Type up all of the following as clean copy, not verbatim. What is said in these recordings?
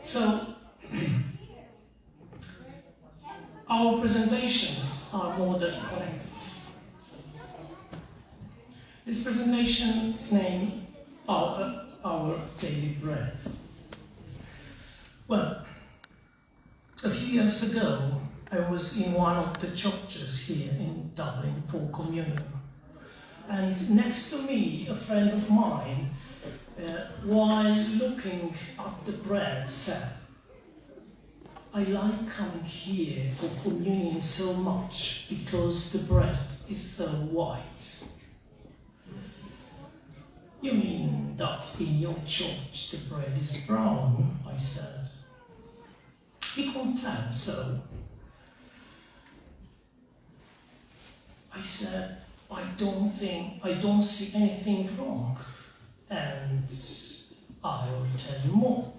So, our presentations are more than connected. This presentation is named Our Daily Bread. Well, a few years ago, I was in one of the churches here in Dublin for communion. And next to me, a friend of mine, while looking at the bread, said, "I like coming here for communion so much because the bread is so white." "You mean that in your church the bread is brown?" I said. He confirmed so. I said, I don't see anything wrong, and I will tell you more.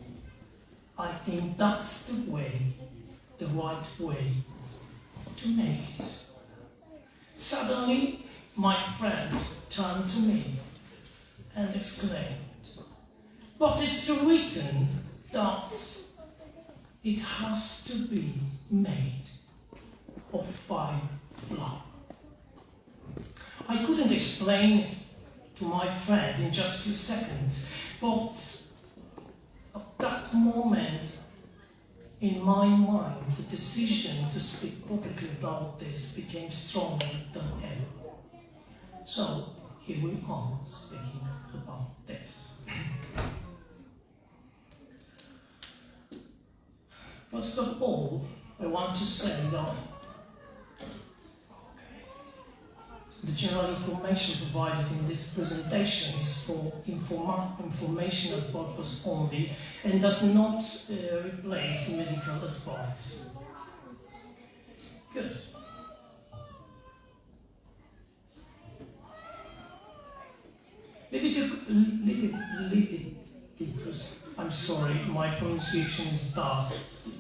I think that's the right way to make it. Suddenly, my friend turned to me and exclaimed, "But it's written that it has to be made of fine flour." I couldn't explain it to my friend in just a few seconds, but at that moment, in my mind, the decision to speak publicly about this became stronger than ever. So, here we are speaking about this. First of all, I want to say that the general information provided in this presentation is for informational purpose only and does not replace medical advice. Good. Leviticus, I'm sorry, my pronunciation is bad.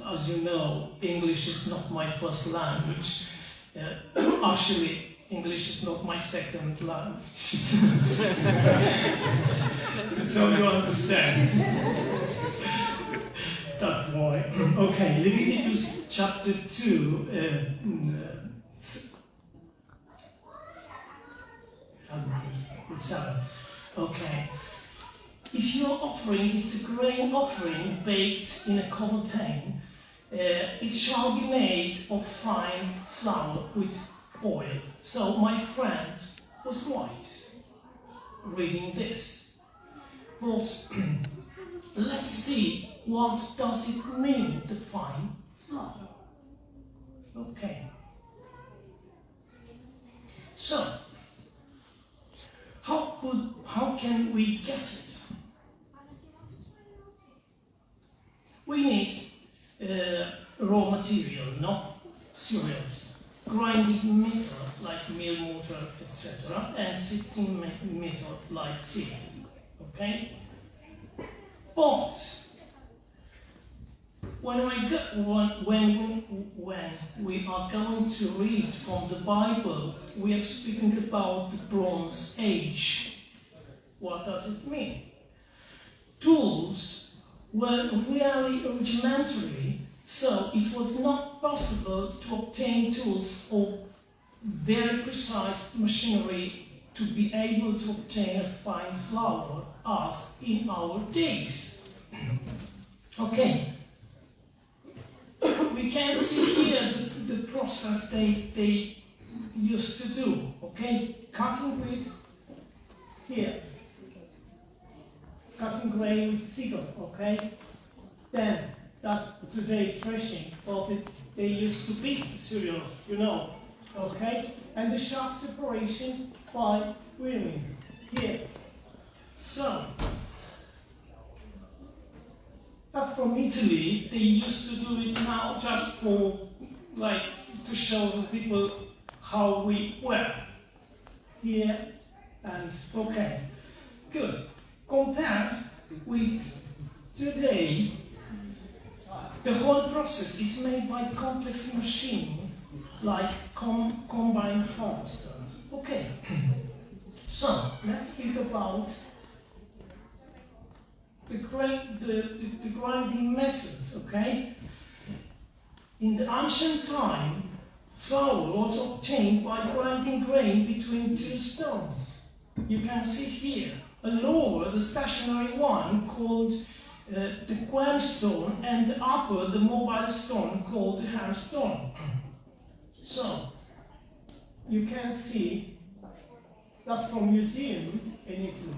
As you know, English is not my first language. Actually, English is not my second language. So you understand. That's why. Okay, Leviticus chapter 2. Okay. If your offering is a grain offering baked in a covered pan, it shall be made of fine flour with oil. So my friend was right reading this. But let's see, what does it mean, the fine flour? Okay. So, how can we get it? We need raw material, not cereals, grinding metal like mill mortar, etc., and sifting metal like sieve. Okay? But when we are going to read from the Bible, we are speaking about the Bronze Age. What does it mean? Tools were really rudimentary, so it was not possible to obtain tools or very precise machinery to be able to obtain a fine flour as in our days. Okay. We can see here the process they used to do. Okay, cutting with here. Cutting grain with sickle, okay? Then, that's today threshing, but they used to beat cereals, you know, okay? And the sharp separation by weaving, here. So, that's from Italy. They used to do it now just for, like, to show the people how we work. Here, and okay, good. Compared with today, the whole process is made by complex machine like combine harvesters. Okay, so let's speak about the grinding method, okay? In the ancient time, flour was obtained by grinding grain between two stones. You can see here a lower, the stationary one, called the quern stone, and the upper, the mobile stone, called the hand stone. So, you can see that's from museum in Italy,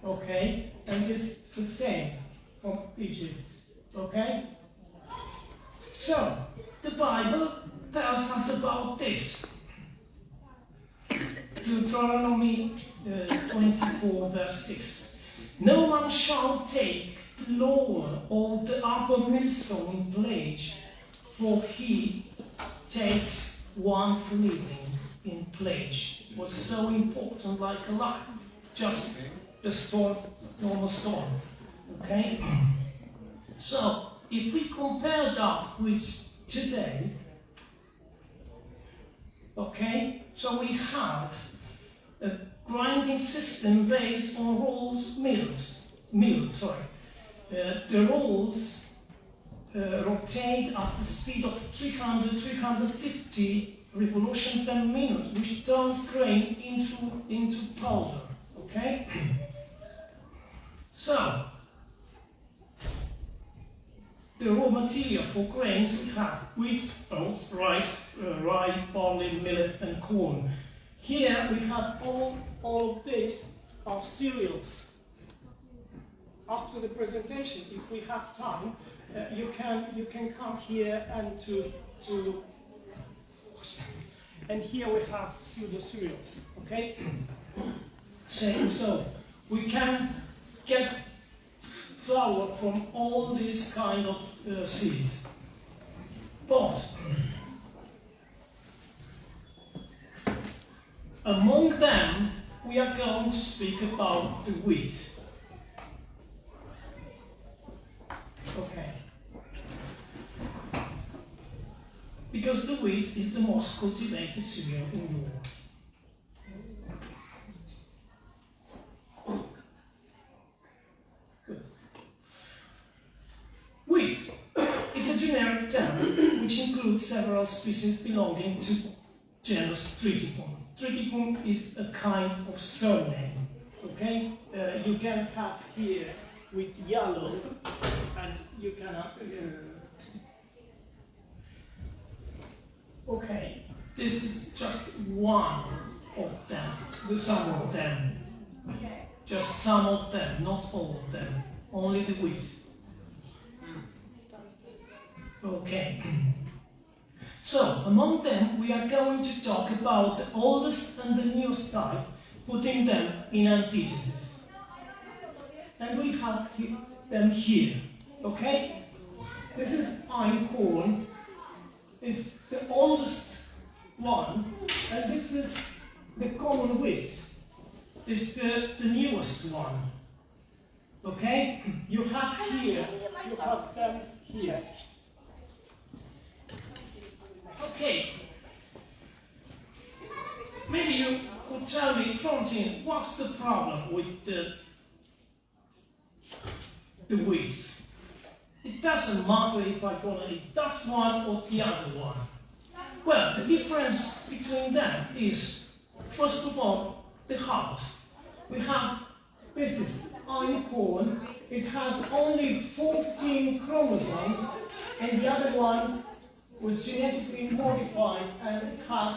okay? And it's the same from Egypt, okay? So, the Bible tells us about this. Deuteronomy 24, verse 6. No one shall take the lower or the upper millstone in pledge, for he takes one's living in pledge. It was so important, like a life, just the stone, normal stone. Okay? So, if we compare that with today, okay, so we have a grinding system based on the rolls rotate at the speed of 300-350 revolutions per minute, which turns grain into powder, okay? So, the raw material for grains we have wheat, oats, rice, rye, barley, millet, and corn. Here we have all of these are cereals. After the presentation, if we have time, you can come here and and here we have pseudo cereals. Okay. So we can get flour from all these kind of seeds, but among them we are going to speak about the wheat. Okay. Because the wheat is the most cultivated cereal in the world. Good. Wheat. It's a generic term which includes several species belonging to genus Triticum. Triticum is a kind of surname. Okay? You can have here with yellow, and you can okay, this is just one of them, some of them, just some of them, not all of them, only the wheat. Okay, so among them we are going to talk about the oldest and the newest type, putting them in antithesis. And we have them here, okay? This is einkorn, is the oldest one, and this is the common wheat, is the newest one, okay? You have here, you have them here. Okay, maybe you could tell me, Florentin, what's the problem with the wheat? It doesn't matter if I'm going to eat that one or the other one. Well, the difference between them is, first of all, the harvest. We have, this is einkorn, it has only 14 chromosomes, and the other one was genetically modified and it has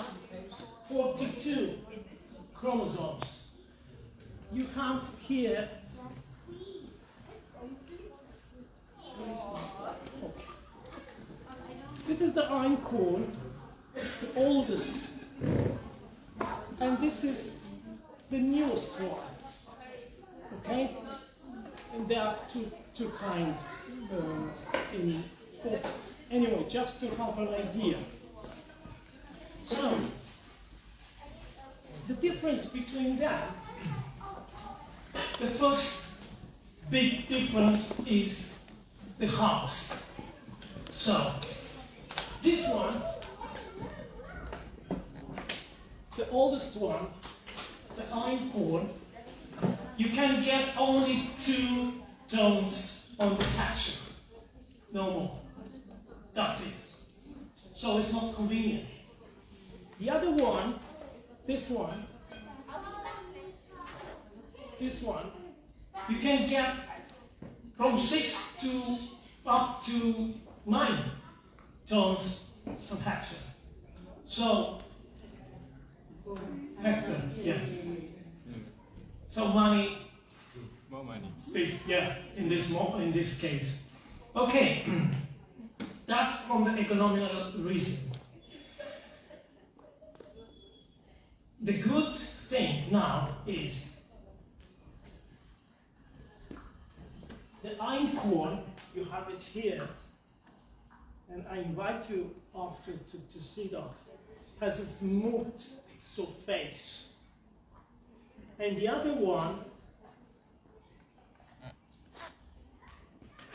42 chromosomes. You have here this is the einkorn, the oldest, and this is the newest one. Okay, and there are two kinds in both. Anyway, just to have an idea. So the difference between them, the first big difference is the harvest. So, this one, the oldest one, the einkorn, you can get only 2 turns on the catcher. No more. That's it. So it's not convenient. The other one, this one, you can get from 6 to up to 9 turns on catcher. So, hectare, yeah. So money. More money. Yeah, in this case. Okay, that's from the economical reason. The good thing now is the einkorn, you have it here, and I invite you after to see that, has a smooth surface. And the other one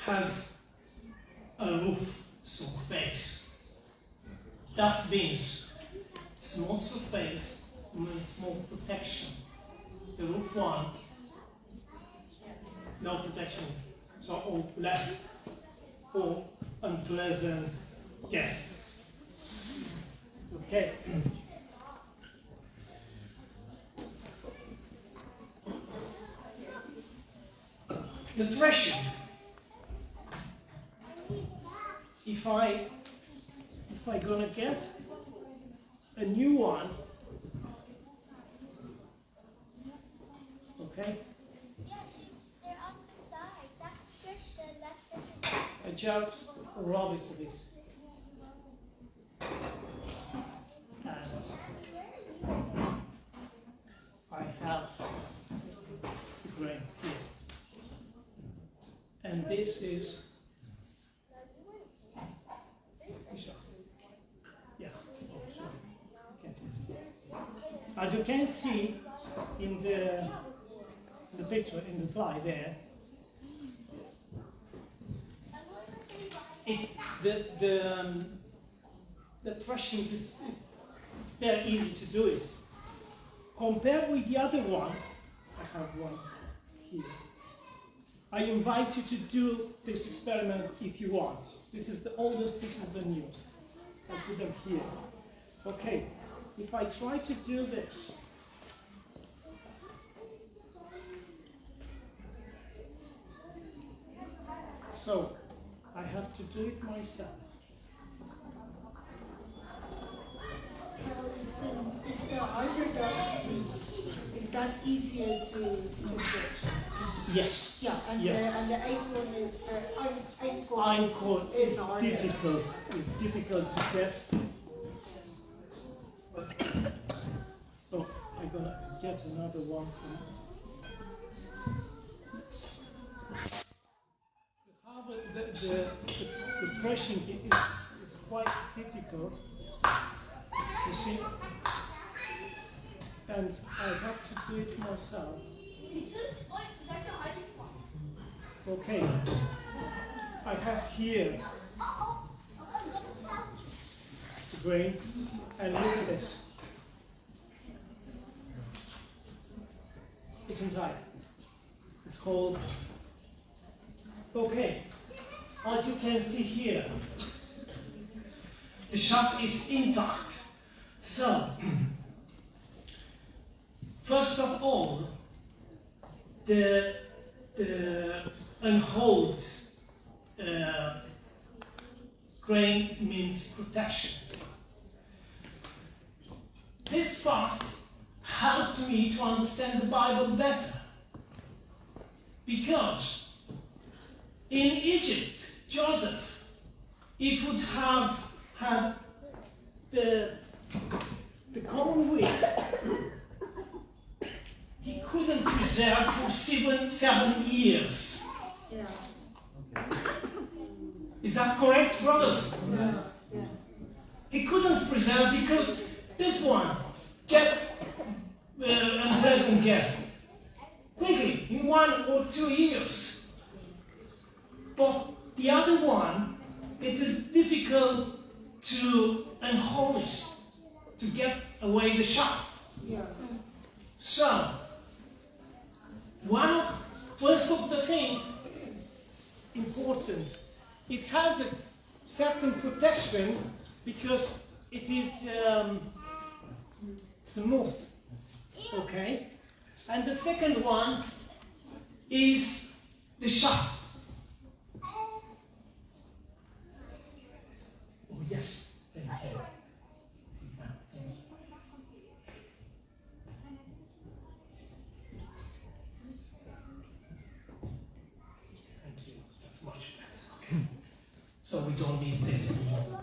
has a roof surface. That means small surface means more protection. The roof one, no protection, so less for unpleasant guests. Okay. The threshing. If I gonna get a new one, okay? They're on the side. That's Tristan. That's Tristan. I just rub it a bit. And I have the grain here. And this is yes. Oh, sorry. Can't see. As you can see in the picture in the slide there, the threshing is it's very easy to do it. Compared with the other one, I have one here. I invite you to do this experiment if you want. This is the oldest, this is the newest. I put them here. Okay, if I try to do this, so I have to do it myself. So is the orthodox is that easier to fish? Yes. Yeah, and Yes. the einkorn is Einkorn is harder. difficult. It's difficult to get. Oh, I'm gonna get another one. The threshing is quite difficult. You see, and I have to do it myself. Okay, I have here the grain, and look at this. It's inside. It's called. Okay, as you can see here, the shaft is intact. So, first of all, the unhold grain means protection. This part helped me to understand the Bible better, because in Egypt, Joseph, if would have had the common wheat, he couldn't preserve for seven years. Yeah. Is that correct, brothers? Yes. Yes. He couldn't preserve because this one gets unpleasant guest quickly, in 1 or 2 years. But the other one, it is difficult to unhold it, to get away the chaff. Yeah. So, first of the things important. It has a certain protection because it is smooth, okay? And the second one is the shaft. Oh yes, thank you. Yeah, thank you. Thank you. That's much better. Okay. So we don't need this anymore.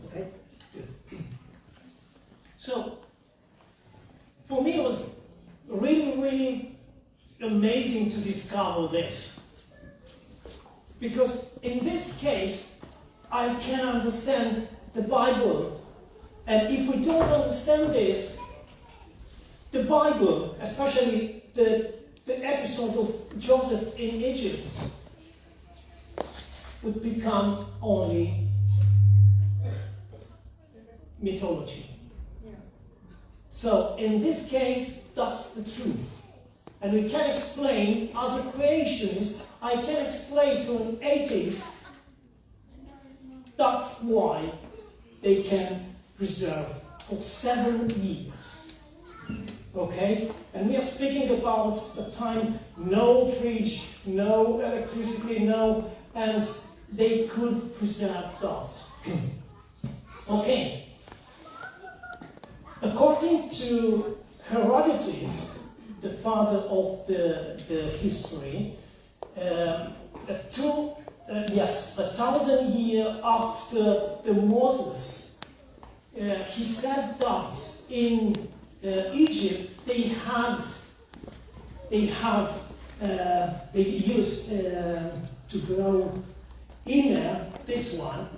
Okay, good. So, for me it was really, really amazing to discover this. Because in this case, I can understand the Bible. And if we don't understand this, the Bible, especially the episode of Joseph in Egypt, would become only mythology. Yeah. So in this case, that's the truth. And we can explain, as a creationist, I can explain to an atheist, that's why they can preserve for 7 years. Okay? And we are speaking about a time, no fridge, no electricity, no, and they could preserve that. Okay. According to Herodotus, the father of the history, 1,000 years after the Moses, he said that in Egypt they used to grow inner, this one,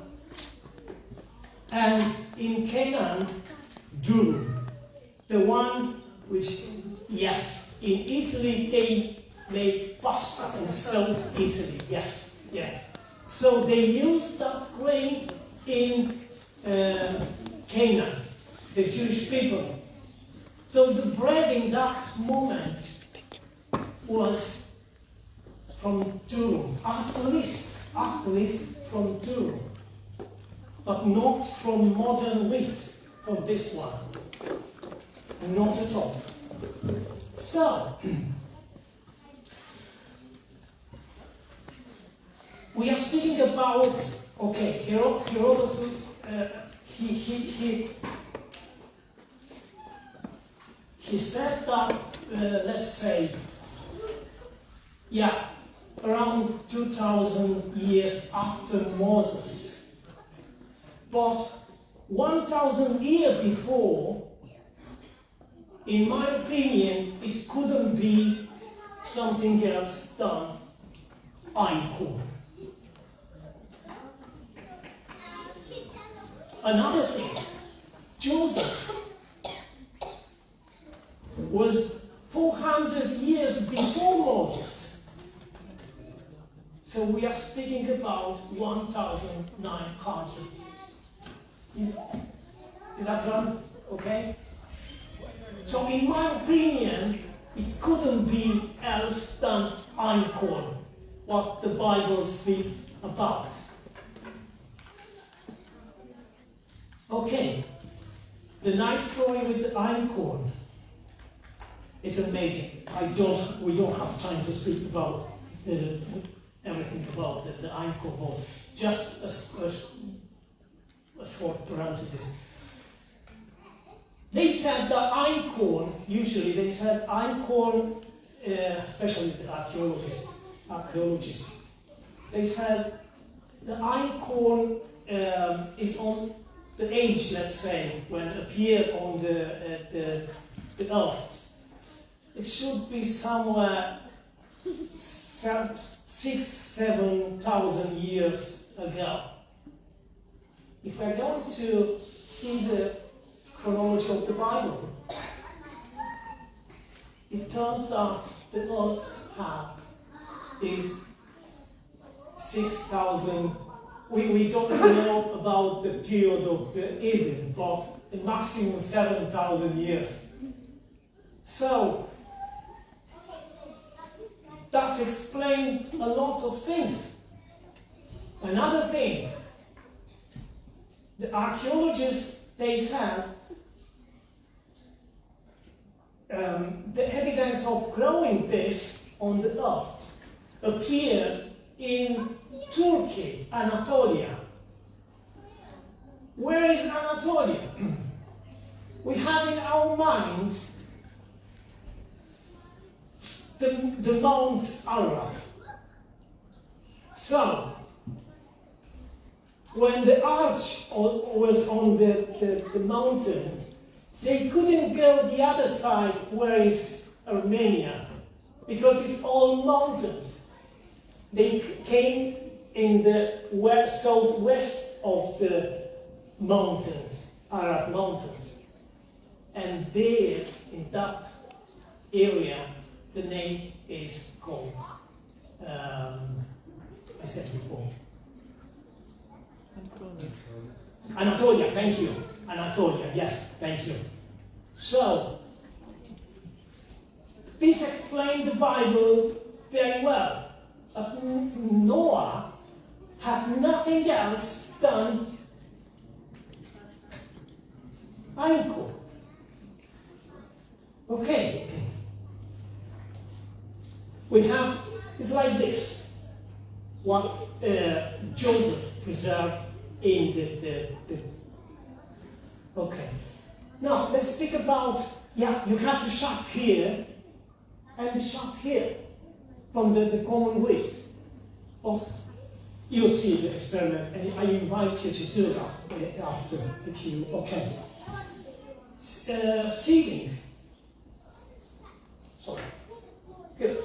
and in Canaan, durum, the one which, yes, in Italy they make pasta and sold Italy, yes, yeah. So they used that grain in Canaan, the Jewish people. So the bread in that moment was from durum, at least from durum, but not from modern wheat, from this one, not at all. So, we are speaking about, okay, Herodotus, he said that, let's say, yeah, around 2,000 years after Moses. But 1,000 years before, in my opinion, it couldn't be something else than einkorn. Another thing, Joseph was 400 years before Moses. So we are speaking about 1,900. Is that right? Okay? So in my opinion, it couldn't be else than einkorn, what the Bible speaks about. Okay, the nice story with the einkorn. It's amazing. We don't have time to speak about everything about the einkorn, but just a short parenthesis. They said that einkorn, usually they said einkorn, especially the archaeologists, they said the einkorn is on the age, let's say, when it appeared on the earth. It should be somewhere 6,000-7,000 years ago. If we're going to see the chronology of the Bible, it turns out the earth is 6,000. We don't know about the period of the Eden, but the maximum 7,000 years. So that's explained a lot of things. Another thing, the archaeologists, they said the evidence of growing this on the earth appeared in Turkey, Anatolia. Where is Anatolia? We have in our mind the Mount Ararat. So, when the arch was on the mountain, they couldn't go the other side where is Armenia, because it's all mountains. They came in the southwest of the mountains, Ararat Mountains. And there, in that area, the name is called, I said before, Anatolia, thank you. Anatolia, yes, thank you. So, this explains the Bible very well. But Noah had nothing else than iron core. Okay. We have, it's like this. What Joseph preserved in the okay. Now, let's speak about, you have the shaft here and the shaft here from the common width. But you'll see the experiment, and I invite you to do that after, if you, okay. Sealing. Sorry. Good.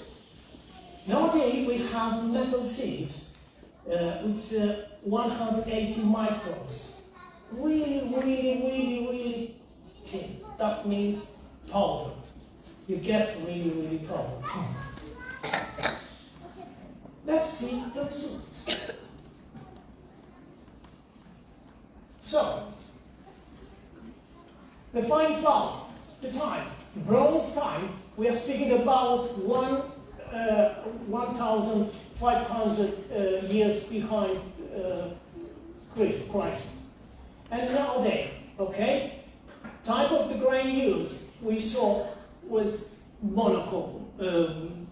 Nowadays we have metal sieves with 180 microns. Really thin. That means powder. You get really powder. Let's see the result. So, the fine flour, the time, bronze time, we are speaking about 1,500 years behind Christ. And nowadays, okay, type of the grain used we saw was monochrome,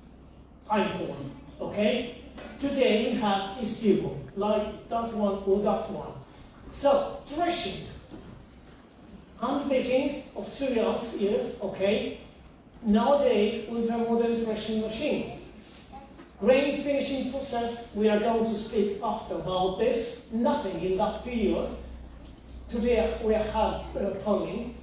iron corn, okay? Today we have a steel, like that one or that one. So, threshing, hand beating of cereals, yes, okay. Nowadays, with the modern threshing machines. Grain finishing process, we are going to speak after about this. Nothing in that period. Today we have polling.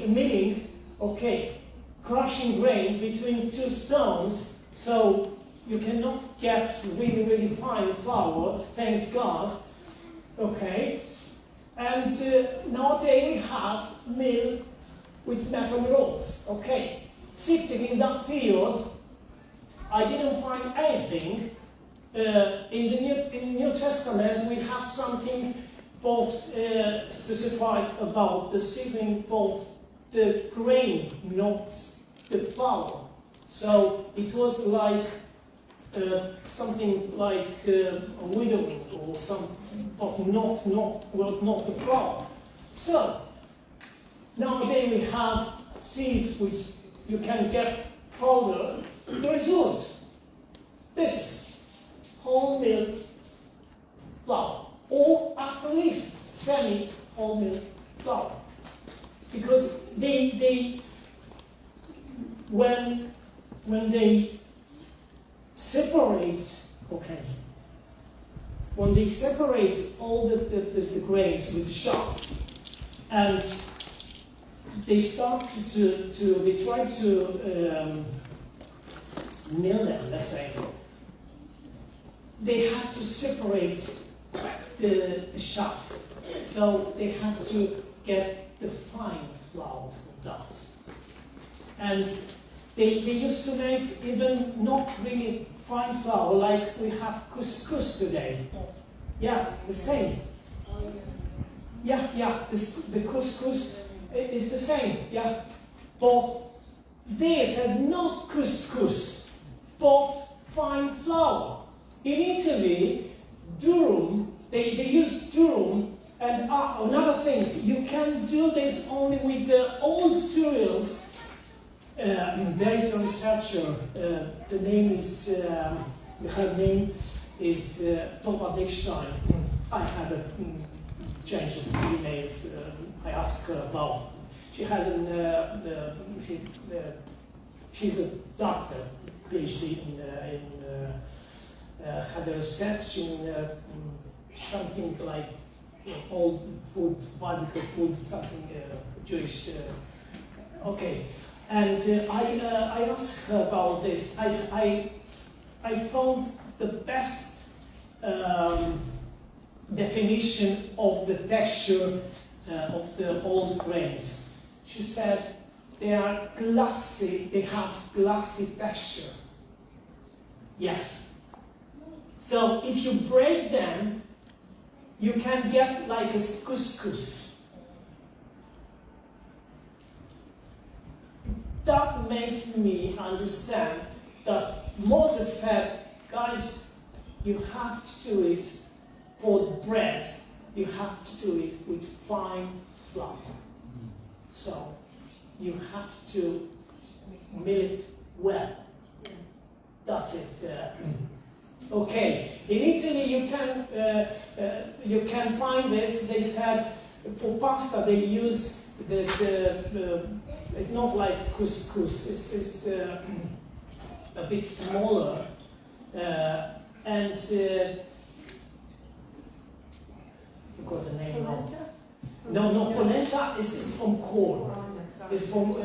Milling, okay. Crushing grain between two stones, so you cannot get really fine flour, thanks God. Okay. And nowadays we have mill with metal rods. Okay. Sifting in that period, I didn't find anything. In the New Testament, we have something both specified about the sifting both the grain, not the flour. So it was like something like a widowing or something, but was not the flour. So nowadays we have seeds which you can get powder. The result, this is wholemeal flour, or at least semi-wholemeal flour, because when they separate, okay, when they separate all the grains with the shaft, and they start they try to mill them, let's say, they had to separate the shaft. So they had to get the fine flour from that. And they used to make even not really fine flour like we have couscous today. Yeah, the same. the couscous is the same, yeah. But they said not couscous, but fine flour. In Italy, durum, they use durum, and another thing, you can do this only with the old cereals. There is a researcher, the name is, her name is Tova Dickstein. I had a change of emails I asked her about. She has she's a doctor, PhD had a research in something like old food, biblical food, something Jewish. Okay, and I asked her about this. I found the best definition of the texture of the old grains. She said they are glassy, they have glassy texture. Yes. So if you break them, you can get like a couscous. That makes me understand that Moses said, guys, you have to do it for bread, you have to do it with fine flour. So you have to mill it well. That's it. Okay. In Italy, you can find this. They said for pasta they use the it's not like couscous. It's a bit smaller and. Forgot the name now. No, polenta is from corn. It's from,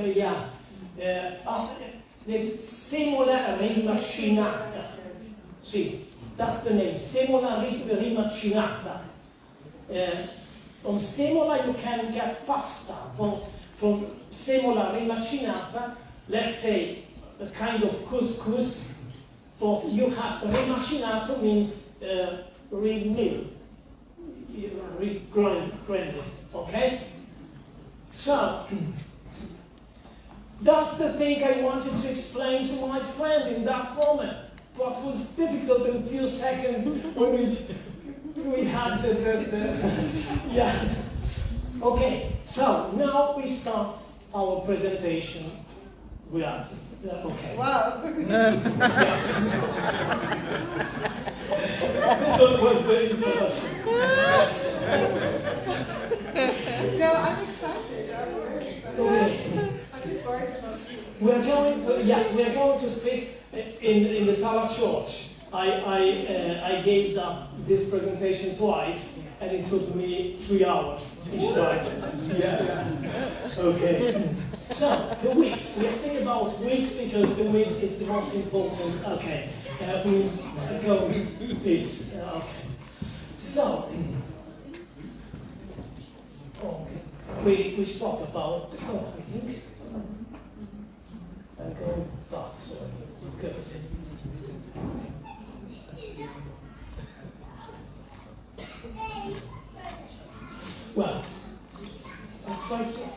it's semola rimacinata. See, that's the name, semola rimacinata. From semola you can get pasta, but from semola rimacinata, let's say a kind of couscous, but you have, rimacinato means re-mill. Grind it, okay? So, that's the thing I wanted to explain to my friend in that moment. What was difficult in a few seconds when we had yeah. Okay, so now we start our presentation. We are, okay. Wow. Yes. That was the introduction. No, I'm excited. I'm very excited. Okay. I'm just worried about you. We're going to speak in the Tala Church. I gave this presentation twice, and it took me 3 hours each time. Yeah. Okay. So the wheat. We're speaking about wheat because the wheat is the most important. Okay. We go bits. Okay. So. We spoke about. I think. I'm going back. So good. Well, I try to.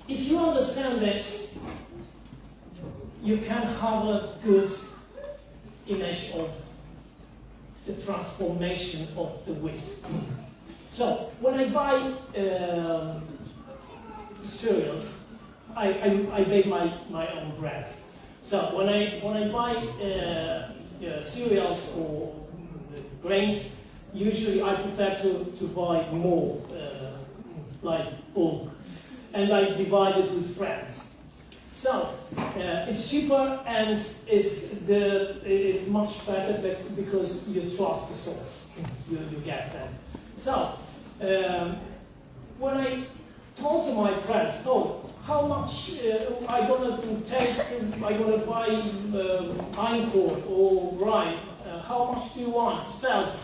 If you understand this, you can have a good image of the transformation of the wheat. So, when I buy cereals, I bake my own bread. So, when I buy cereals or grains, usually I prefer to buy more, like bulk, and I divide it with friends. So it's cheaper and it's much better because you trust the source. You get them. So when I told to my friends, how much I gonna buy einkorn or rye? How much do you want? Spelt.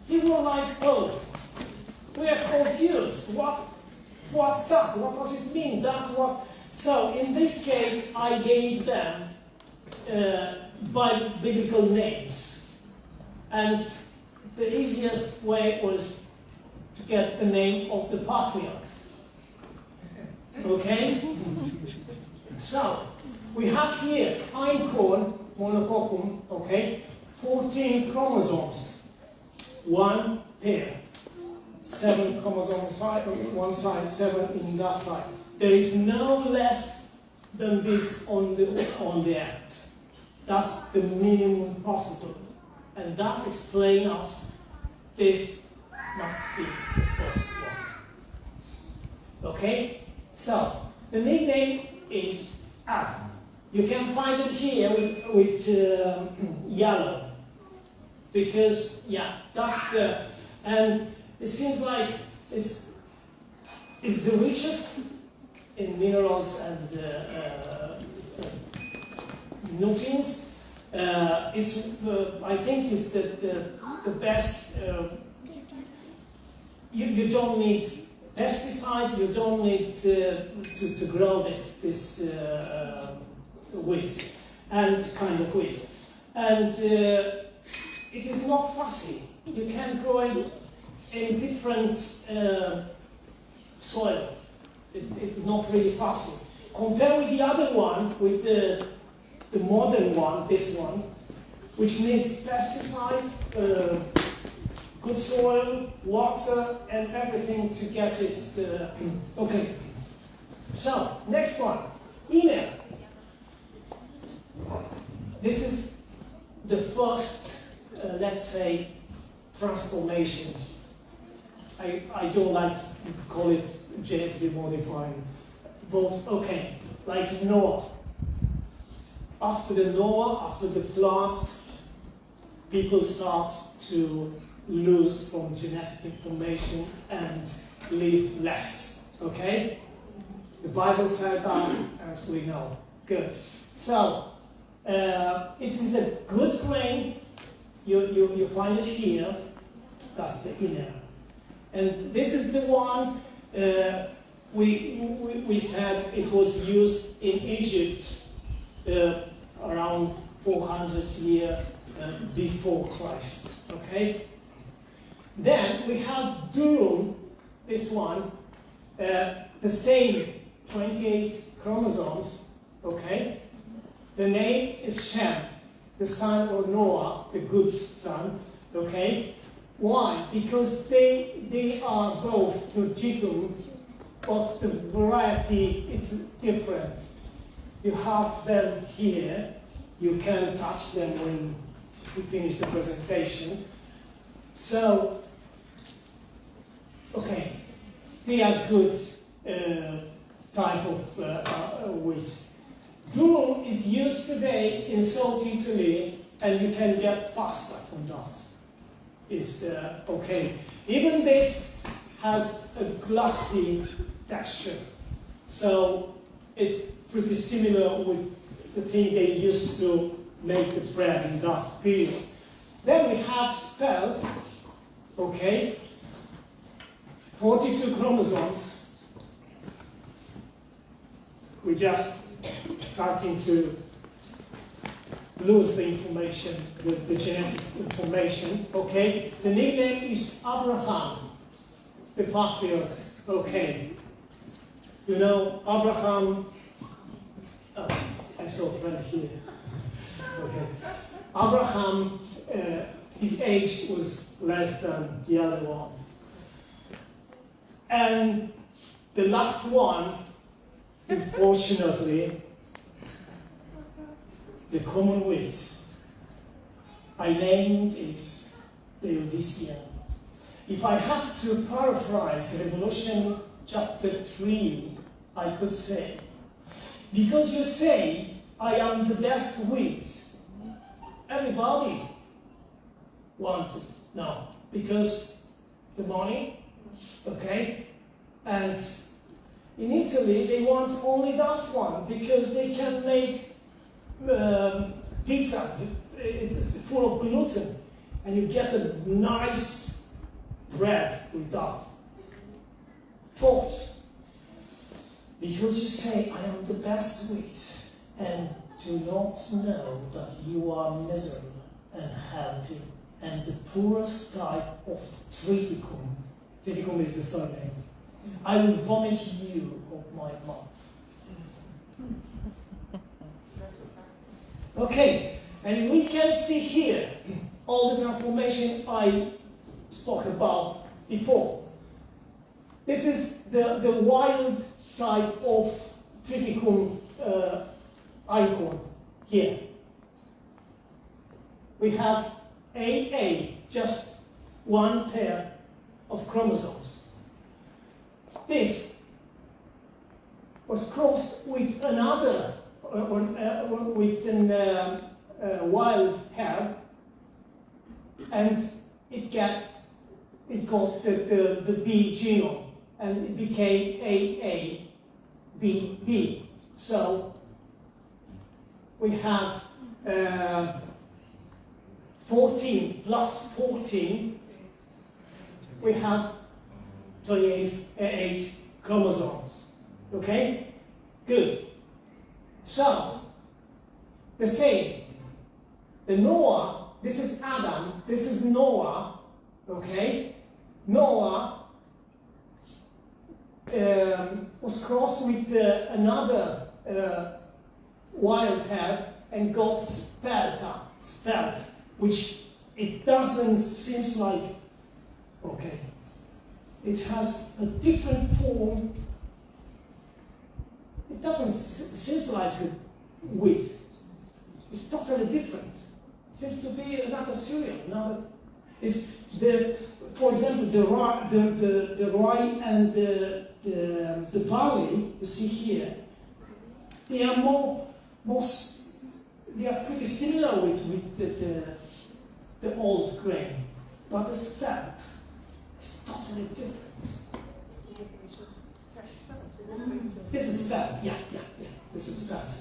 They were like, we are confused. What's that? What does it mean? What? So in this case, I gave them by biblical names, and the easiest way was to get the name of the patriarchs. Okay? So, we have here einkorn monococcum, okay, 14 chromosomes, one pair, 7 chromosomes on one side, 7 in that side. There is no less than this on the act. That's the minimum possible. And that explains us this must be the first one. Okay? So, the nickname is Adam. You can find it here with yellow. Because, yeah, that's the... And it seems like it's the richest in minerals and nutrients. I think it's the best. You don't need pesticides. You don't need to grow this wheat and kind of wheat, and it is not fussy. You can grow it in different soil. It's not really fussy. Compare with the other one, with the modern one, this one, which needs pesticides, good soil, water, and everything to get it. Okay. So, next one, email. This is the first, let's say, transformation. I don't like to call it genetically modified, but okay, like Noah. After the flood, people start to lose from genetic information and live less. Okay? The Bible said that, and we know. Good. So, it is a good grain. You find it here. That's the inner. And this is the one we said it was used in Egypt around 400 years before Christ. Okay? Then we have durum, this one, the same 28 chromosomes. Okay? The name is Shem, the son of Noah, the good son. Okay? Why? Because they are both Turgitum, but the variety is different. You have them here. You can touch them when we finish the presentation. So, okay, they are good type of wheat. Durum is used today in South Italy, and you can get pasta from that. Is okay. Even this has a glassy texture, so it's pretty similar with the thing they used to make the bread in that period. Then we have spelt, okay, 42 chromosomes. We're just starting to lose the information, the genetic information, okay? The nickname is Abraham, the patriarch, okay? You know, Abraham, I saw a friend here, okay? Abraham, his age was less than the other ones. And the last one, unfortunately, the common wheat, I named it Laodicean. If I have to paraphrase Revelation chapter 3, I could say, because you say, I am the best wheat, everybody wanted. No, because the money, okay? And in Italy, they want only that one, because they can make pizza, it's full of gluten, and you get a nice bread with that. But because you say, I am the best wheat, and do not know that you are miserable and healthy and the poorest type of triticum. Triticum is the surname. I will vomit you of my mouth. Okay, and we can see here all the transformation I spoke about before. This is the wild type of triticum icon here. We have AA, just one pair of chromosomes. This was crossed with another, with a wild herb, and it got the B genome, and it became AABB. So we have 14 plus 14, we have 28 chromosomes. Okay? Good. So, the same. The Noah, this is Adam, this is Noah. Okay? Noah was crossed with another wild herb and got spelt, which it doesn't seems like, okay, it has a different form. It doesn't seem like a wheat. It's totally different. It seems to be another cereal. It's the, for example, the rye and the barley you see here. They are they are pretty similar with the old grain, but the spelt is totally different. This is spelt, yeah, this is spelt.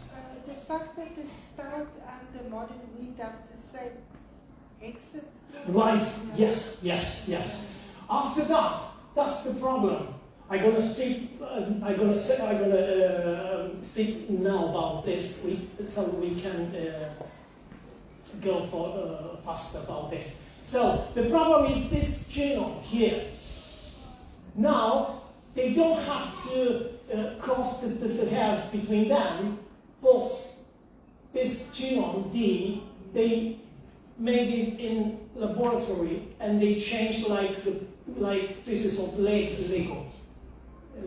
The fact that the spelt and the modern wheat have the same exit. Right, yes. After that, that's the problem. I'm gonna speak now about this, so we can go for faster about this. So the problem is this genome here. Now they don't have to cross the hairs between them, but this genome D, they made it in laboratory and they changed like pieces of Lego.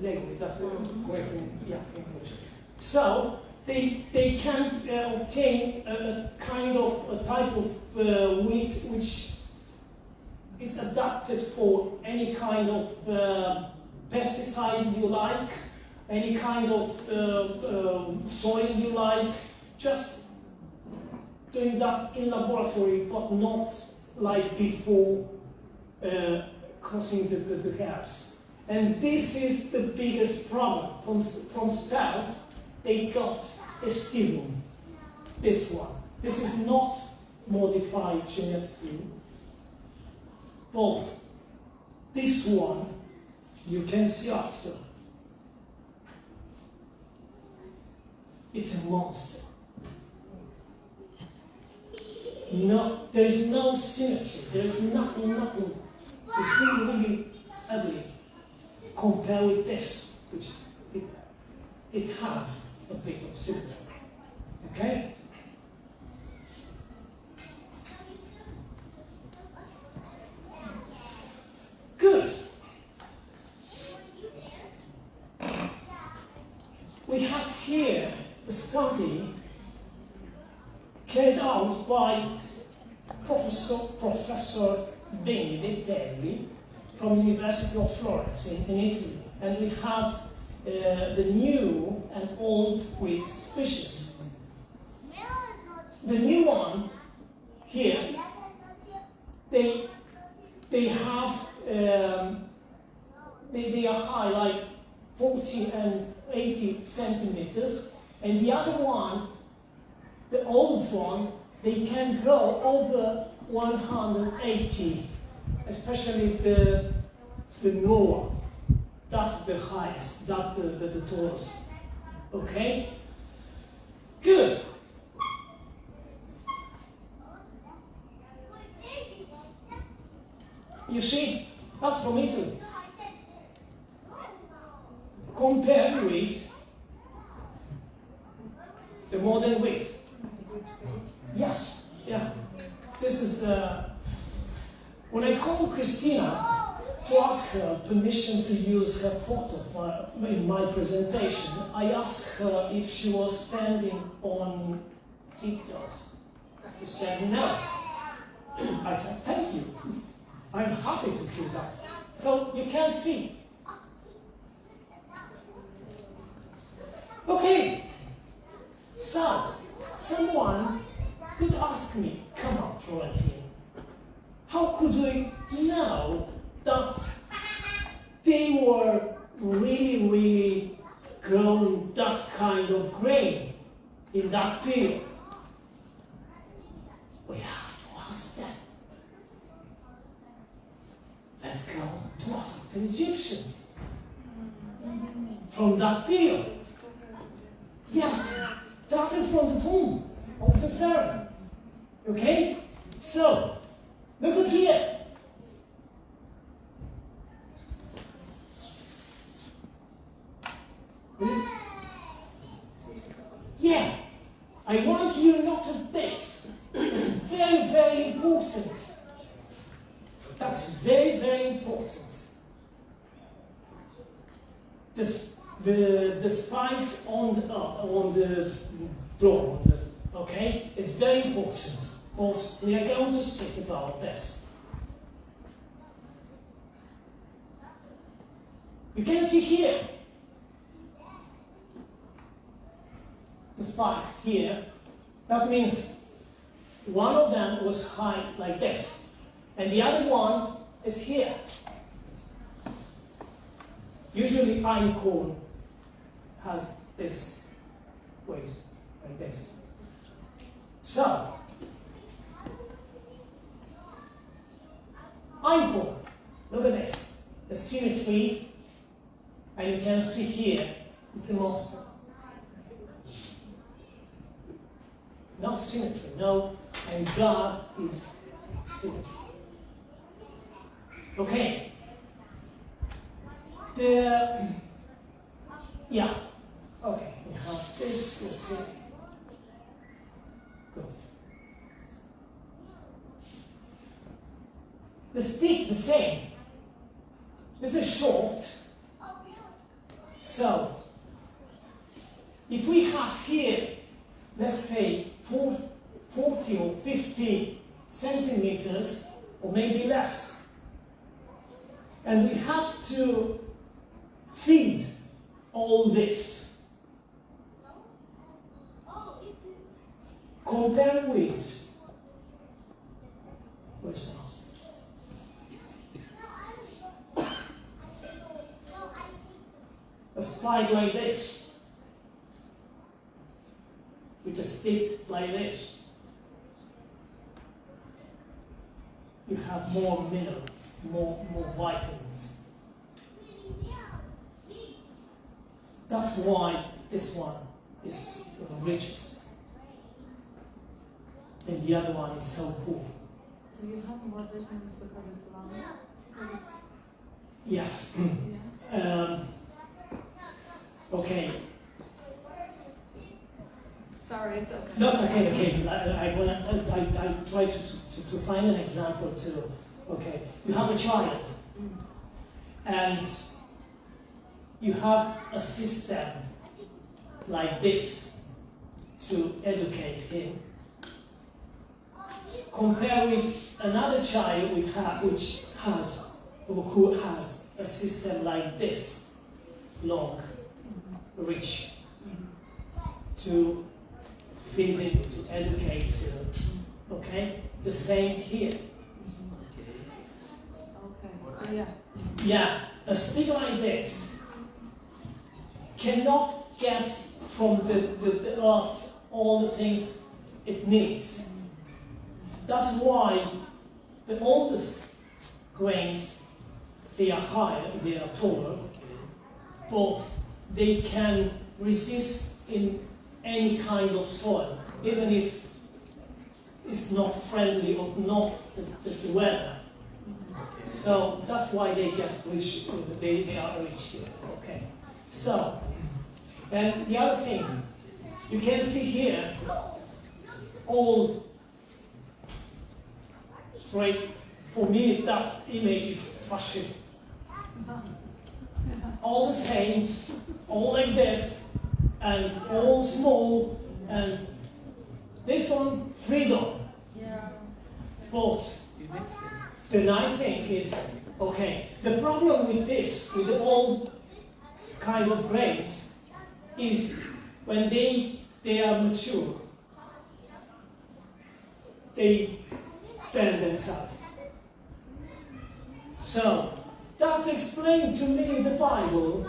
Lego, is that correct? Yeah, English. So they can obtain a type of wheat which is adapted for any kind of pesticide you like, any kind of soil you like, just doing that in laboratory, but not like before crossing the hairs. And this is the biggest problem. From spelt, they got a stivum. This one. This is not modified genetically, but this one you can see after. It's a monster. No, there is no symmetry. There is nothing. It's really ugly. Compare with this, which it has a bit of symmetry. Okay? Good. We have here a study carried out by Professor Benedettelli from University of Florence in Italy, and we have the new and old wheat species. The new one here, they have they are high like 40 and 80 centimeters, and the other one, the old one, they can grow over 180, especially the Noah. That's the highest, that's the tallest. Okay? Good. the modern width. Yes, yeah. This is the... When I called Christina to ask her permission to use her photo in my presentation, I asked her if she was standing on tiptoes. She said no. I said, thank you. I'm happy to hear that. So you can see. Okay. So, someone could ask me, come on, Florentine, how could we know that they were really, really growing that kind of grain in that period? We have to ask them. Let's go to ask the Egyptians from that period. Yes, that is from the tomb of the Pharaoh. Okay? So, look at here. Yeah, I want you to notice this. It's very, very important. That's very, very important. The spikes on the floor, okay, is very important. But we are going to speak about this. You can see here the spikes here. That means one of them was high like this, and the other one is here. Usually einkorn has this waist like this. So einkorn, look at this, the symmetry, and you can see here it's a monster. No symmetry, no, and God is symmetry. Okay. Yeah. Okay, we have this, let's see. Good. The stick, the same. This is short. So, if we have here, let's say, 40 or 50 centimeters, or maybe less, and we have to feed all this, compare with, where's that? A spike like this, with a stick like this. You have more minerals, more vitamins. That's why this one is the richest. And the other one is so poor. So you have more vitamins because it's longer? Yes. Yeah. Okay. Sorry, it's okay. That's okay. I try to find an example too. Okay. You have a child, and you have a system like this to educate him. Compare with another child who has a system like this, long, rich, to feed him, to educate him. Okay? The same here. Okay. Yeah. Yeah, a stick like this cannot get from the earth all the things it needs. That's why the oldest grains, they are higher, they are taller, but they can resist in any kind of soil, even if it's not friendly or not the weather. So that's why they get rich, they are rich here. Okay. So, and the other thing, You can see here all straight. For me, that image is fascist. All the same, all like this, and all small, and this one, freedom. Yeah. But the nice thing is, okay, the problem with this, with all kind of grades, is when they are mature, they bend themselves. So, that's explained to me in the Bible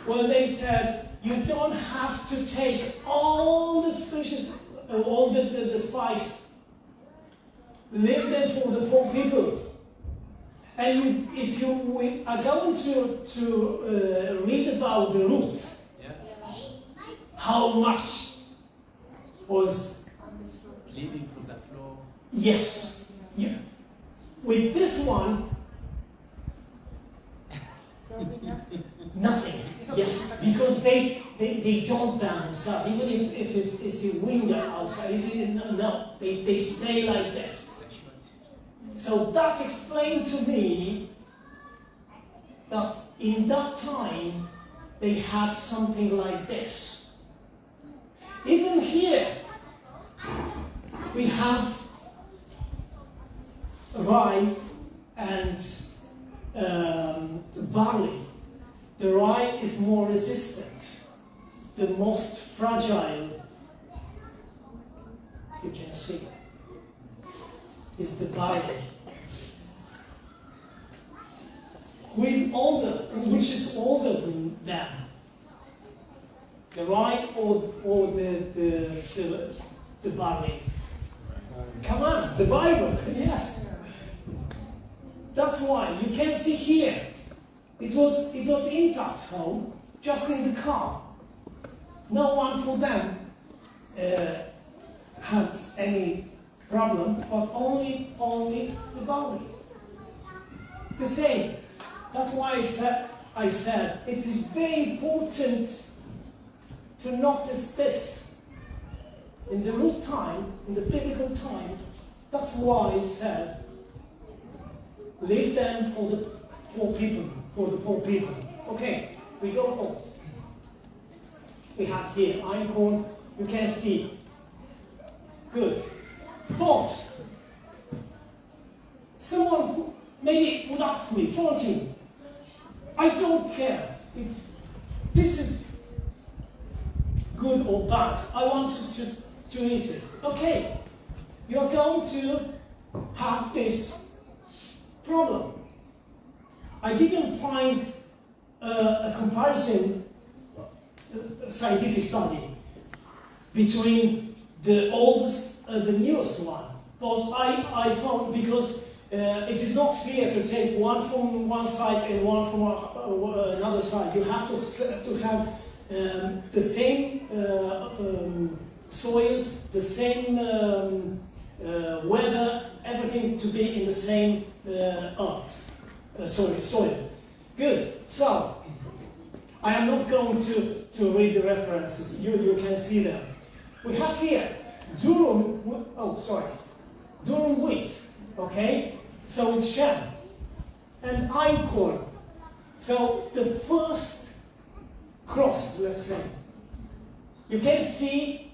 when they said you don't have to take all the species, all the spice, leave them for the poor people. And if you are going to read about the root, how much was Bleeding from the floor. yes. You, with this one, nothing. Yes, because they don't bend themselves. Even if it's a window outside, they stay like this. So that explained to me that in that time they had something like this. Even here we have rye and barley. The rye is more resistant. The most fragile, you can see, is the barley. Which is older than them? The rye or the barley? Come on, the Bible, yes. That's why you can see here. It was intact home, just in the car. No one for them had any problem, but only the barley. The same. That's why I said it is very important to notice this. In the root time, in the biblical time, that's why I said, leave them for the poor people, Okay, we go forward. We have here einkorn, you can see. Good. But someone who maybe would ask me, 14, I don't care if this is good or bad. I want to eat it. Okay, you're going to have this problem. I didn't find a comparison, scientific study, between the oldest and the newest one. But I found, because it is not fair to take one from one side and one from another side. You have to have the same soil, the same weather, everything to be in the same earth. Soil. Good. So, I am not going to read the references. You can see them. We have here durum wheat. Okay? So it's Shem. And einkorn. So the first cross, let's say. You can see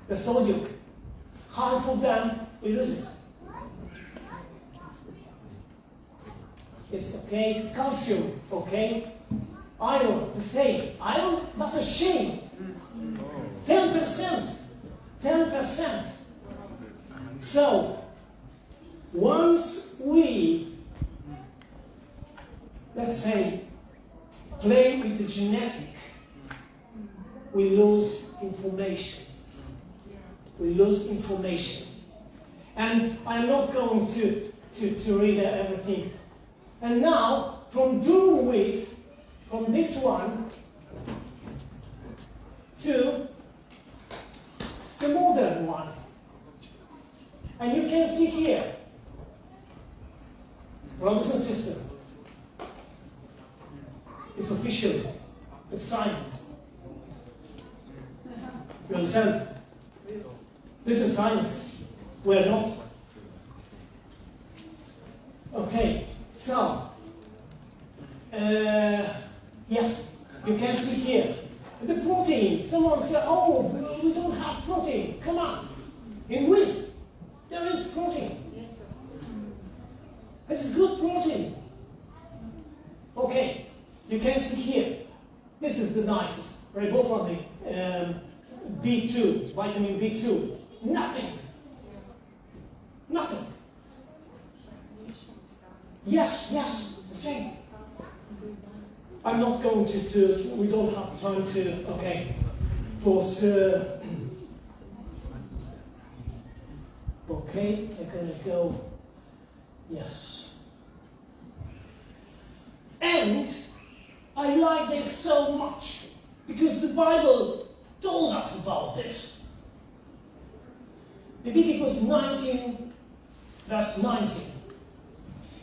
the sodium. Half of them, we lose it. It's okay. Calcium, okay. Iron, the same. Iron, that's a shame. 10%. 10%. So, once we, let's say, play with the genetic, we lose information. We lose information. And I'm not going to read everything. And now, from durum wheat, from this one to the modern one. And you can see here, brothers and sisters, it's official. It's silent. You understand? This is science. We're not. Okay, so, yes, you can see here. The protein, someone said, oh, we don't have protein. Come on. In wheat, there is protein. Yes, sir. This is good protein. Okay, you can see here. This is the nicest. Riboflavin, B2, vitamin B2. Nothing. Nothing. Yes, the same. I'm not going to we don't have time to, okay. But, okay, they're going to go, yes. And I like this so much because the Bible told us about this. Leviticus 19, verse 19.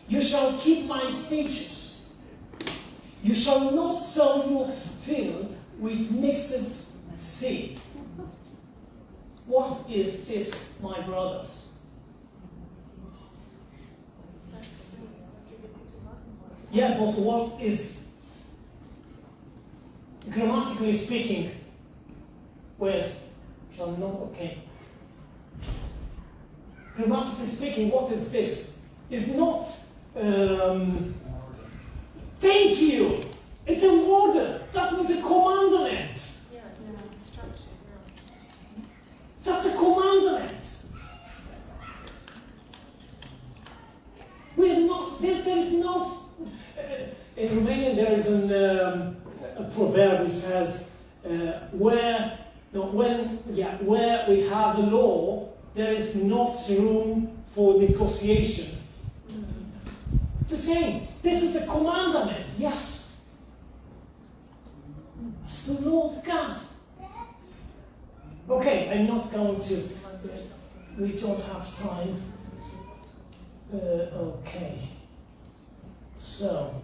You shall keep my statutes. You shall not sow your field with mixed seed. What is this, my brothers? Yeah, but what is, grammatically speaking, where's, shall not, okay. Grammatically speaking, what is this? It's not, thank you. It's an order. That's not a commandment. Yeah, instruction. That's a commandment. We're not, there is not, in Romanian there is a proverb which says, where we have a law, there is not room for negotiation. The same. This is a commandment, yes. It's the law of God. Okay, I'm not going to. We don't have time. Okay. So,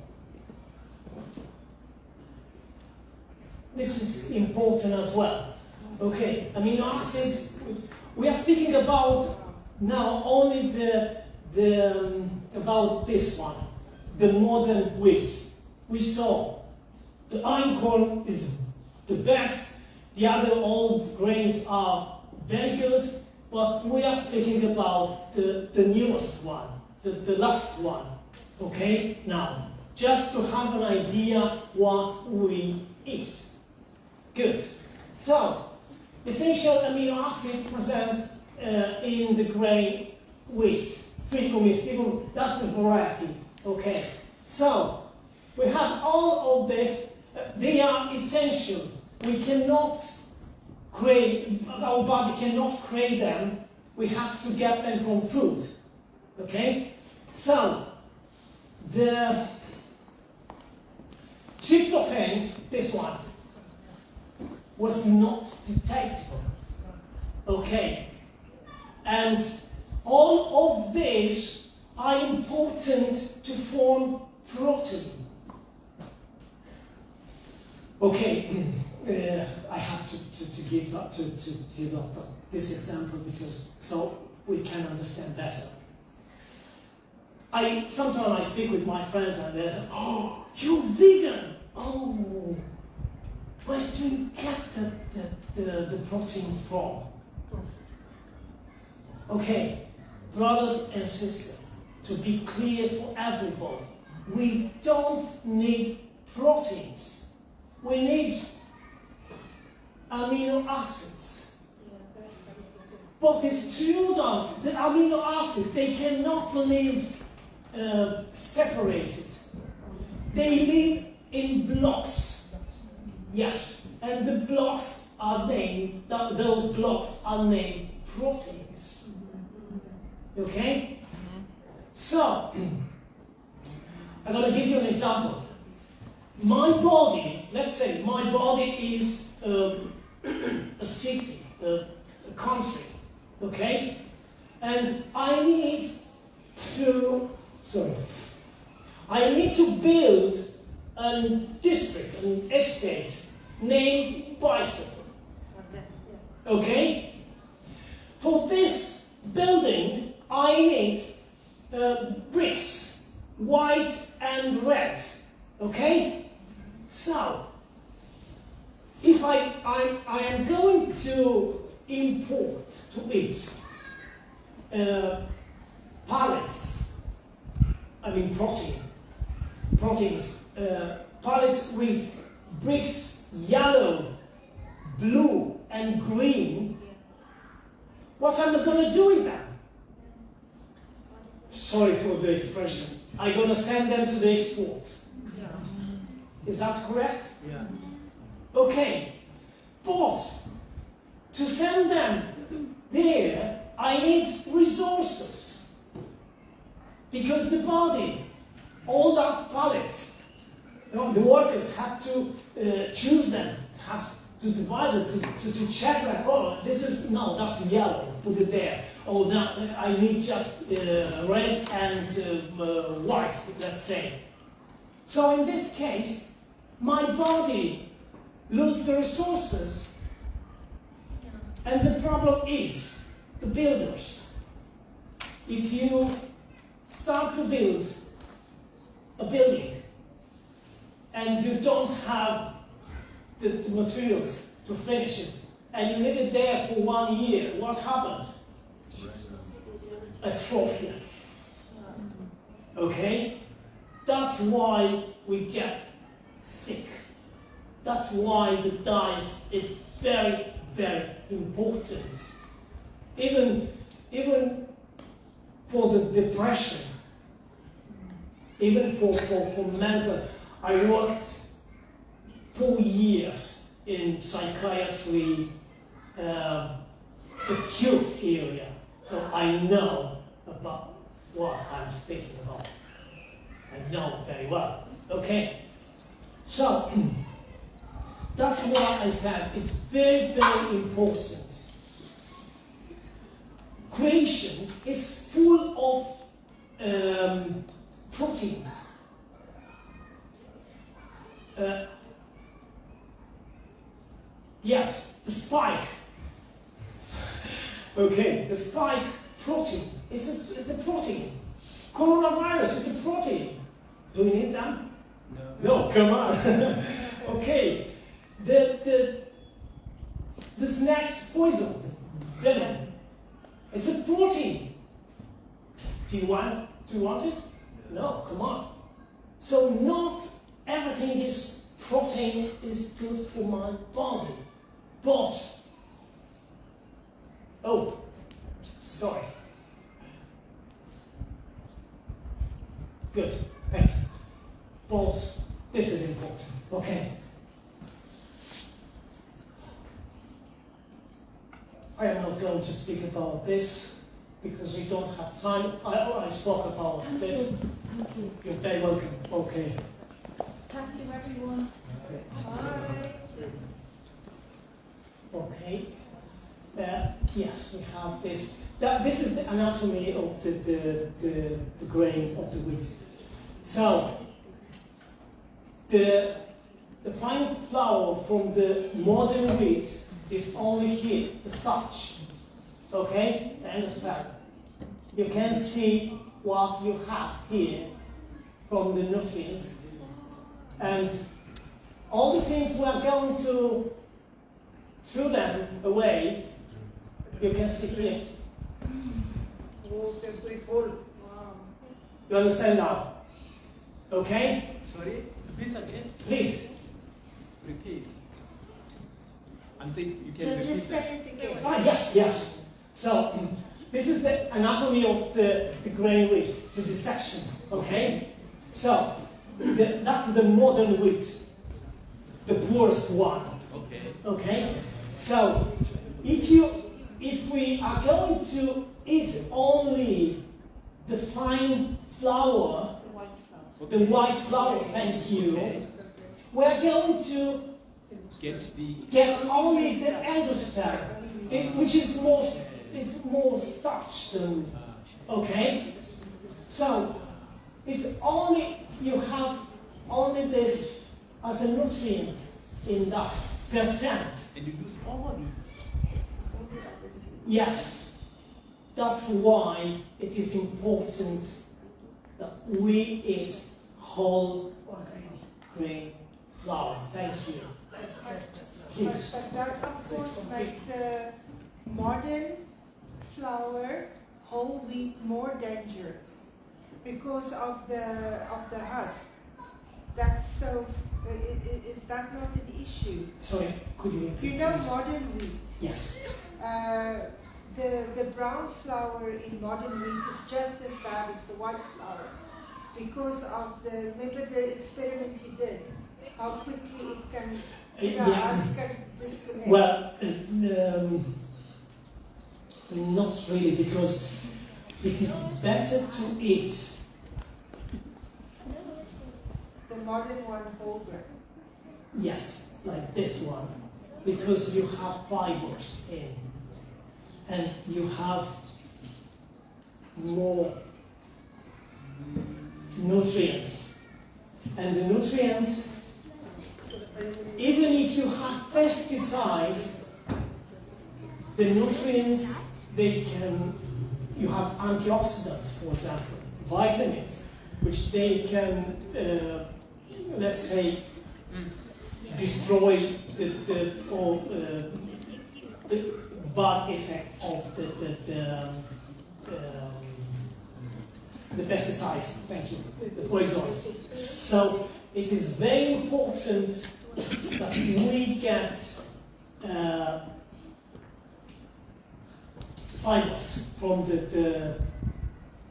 this is important as well. Okay, amino acids. We are speaking about now only about this one, the modern wheat. We saw the einkorn is the best. The other old grains are very good, but we are speaking about the newest one, the last one. Okay, now just to have an idea what we eat. Good. So, essential amino acids present in the grain wheat. Trichomycin, that's the variety. Okay. So, we have all of this. They are essential. We cannot create, our body cannot create them. We have to get them from food. Okay? So, the tryptophan, this one, was not detectable. Okay. And all of these are important to form protein. Okay, I have to give up this example because so we can understand better. Sometimes I speak with my friends and they say, "Oh, you're vegan! Oh, where do you get the protein from?" Okay, brothers and sisters, to be clear for everybody, we don't need proteins. We need amino acids. But it's true that the amino acids, they cannot live separated. They live in blocks. Yes, and the blocks are named, those blocks are named proteins. Okay? So, I'm going to give you an example. My body, let's say my body is a city, a country, okay? And I need to build a district, an estate named Bison. Okay, yeah. Okay? For this building, I need bricks, white and red. Okay? So, if I am going to import to it pallets, I mean proteins, pallets with bricks yellow, blue and green, what am I going to do with them? Sorry for the expression. I'm going to send them to the export. Yeah. Is that correct? Yeah. Okay. But to send them there, I need resources. Because the body, all that pallets, the workers had to choose them, have to divide it, to check that, oh, this is, no, that's yellow, put it there. Oh, now I need just red and white, let's say. So in this case, my body loses the resources. And the problem is the builders. If you start to build a building and you don't have the materials to finish it, and you leave it there for 1 year, what happens? Atrophy. Okay? That's why we get sick. That's why the diet is very, very important. Even for the depression, even for mental. I worked 4 years in psychiatry, acute area, so I know about what I'm speaking about. I know very well. Okay, so that's why I said it's very, very important. Creation is full of proteins. Yes, the spike. Okay, the spike protein is a protein. Coronavirus is a protein. Do you need them? No, come on. Okay, this next poison, venom, it's a protein. Do you want it? No, come on. So not everything is protein is good for my body. But, oh, sorry. Good, thank you. But this is important, okay? I am not going to speak about this because we don't have time. I spoke about this. You're very welcome. Okay. Thank you, everyone. Okay. Bye. Okay. Yes, we have this. This is the anatomy of the grain of the wheat. So the fine flour from the modern wheat is only here, the starch. Okay, I understand. You can see what you have here from the nutrients, and all the things we are going to throw them away. You can see here. Wow. You understand now? Okay? Sorry, please again. Please. Repeat. I'm saying you can repeat. Just say it again. Ah, yes. So, this is the anatomy of the grain wheat, the dissection, okay? So, that's the modern wheat, the poorest one, Okay. okay? So, if we are going to eat only the fine flour, the white flour, thank you, we are going to get only the endosperm, which is more starch than, okay? So, it's only you have only this as a nutrient in that percent. And you use all these. Yes, that's why it is important that we eat whole grain flour. Thank you. Please. But that, of course, make the modern flour, whole wheat, more dangerous because of the husk. That's so. Is that not an issue? Sorry, could you repeat? You know, please? modern wheat. Yes. The brown flour in modern wheat is just as bad as the white flour because of remember the experiment you did, how quickly it can, the husk can disconnect. Well, not really, because it is better to eat The modern one whole grain. yes, like this one, because you have fibers in, and you have more nutrients. And the nutrients, even if you have pesticides, the nutrients, you have antioxidants, for example, vitamins, which they can, let's say, destroy the bad effect of the pesticides. Thank you, the poisons. So it is very important that we get fibers from the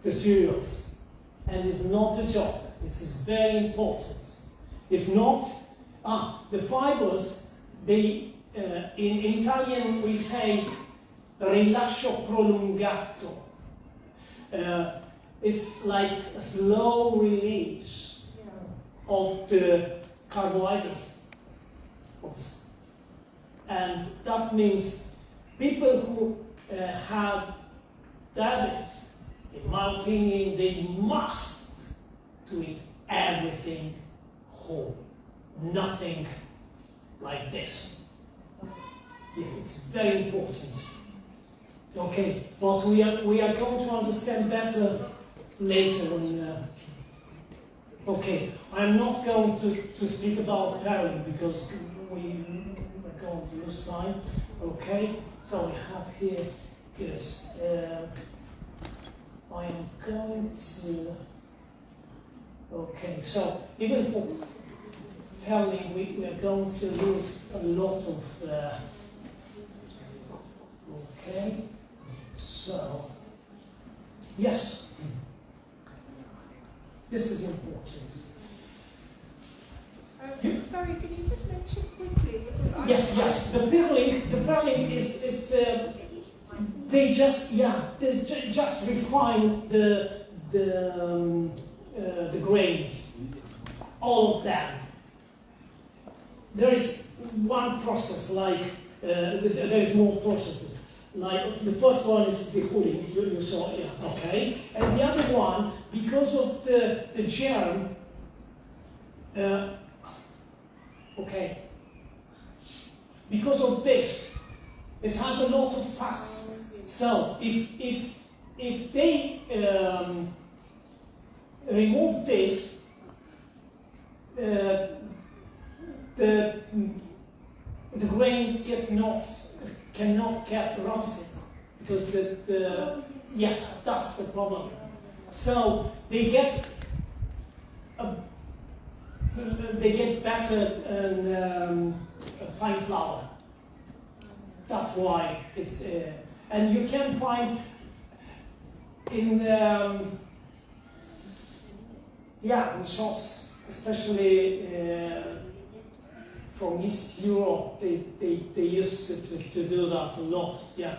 cereals, and it's not a joke. It is very important. If not, the fibers, they in Italian we say rilascio prolungato. It's like a slow release of the carbohydrates. And that means people who have diabetes, in my opinion, they must to eat everything whole. Nothing like this. Yeah, it's very important. Okay, but we are going to understand better later on. Okay, I'm not going to speak about paralleling because we are going to lose time. Okay, so we have here, good. I am going to, okay, so even for paralleling, we are going to lose a lot of, okay, so, yes, this is important. Sorry, can you just mention quickly? Because Yes, the paralleling is they just just refine the grains, all of them. There is one process, like there is more processes. Like the first one is the cooling, you saw, yeah, okay, and the other one, because of the germ, okay, because of this, it has a lot of fats. So if they remove this, the grain cannot get rancid, because yes, that's the problem. So they get better fine flour. That's why it's and you can find in in shops, especially from East Europe, they used to do that a lot, yeah.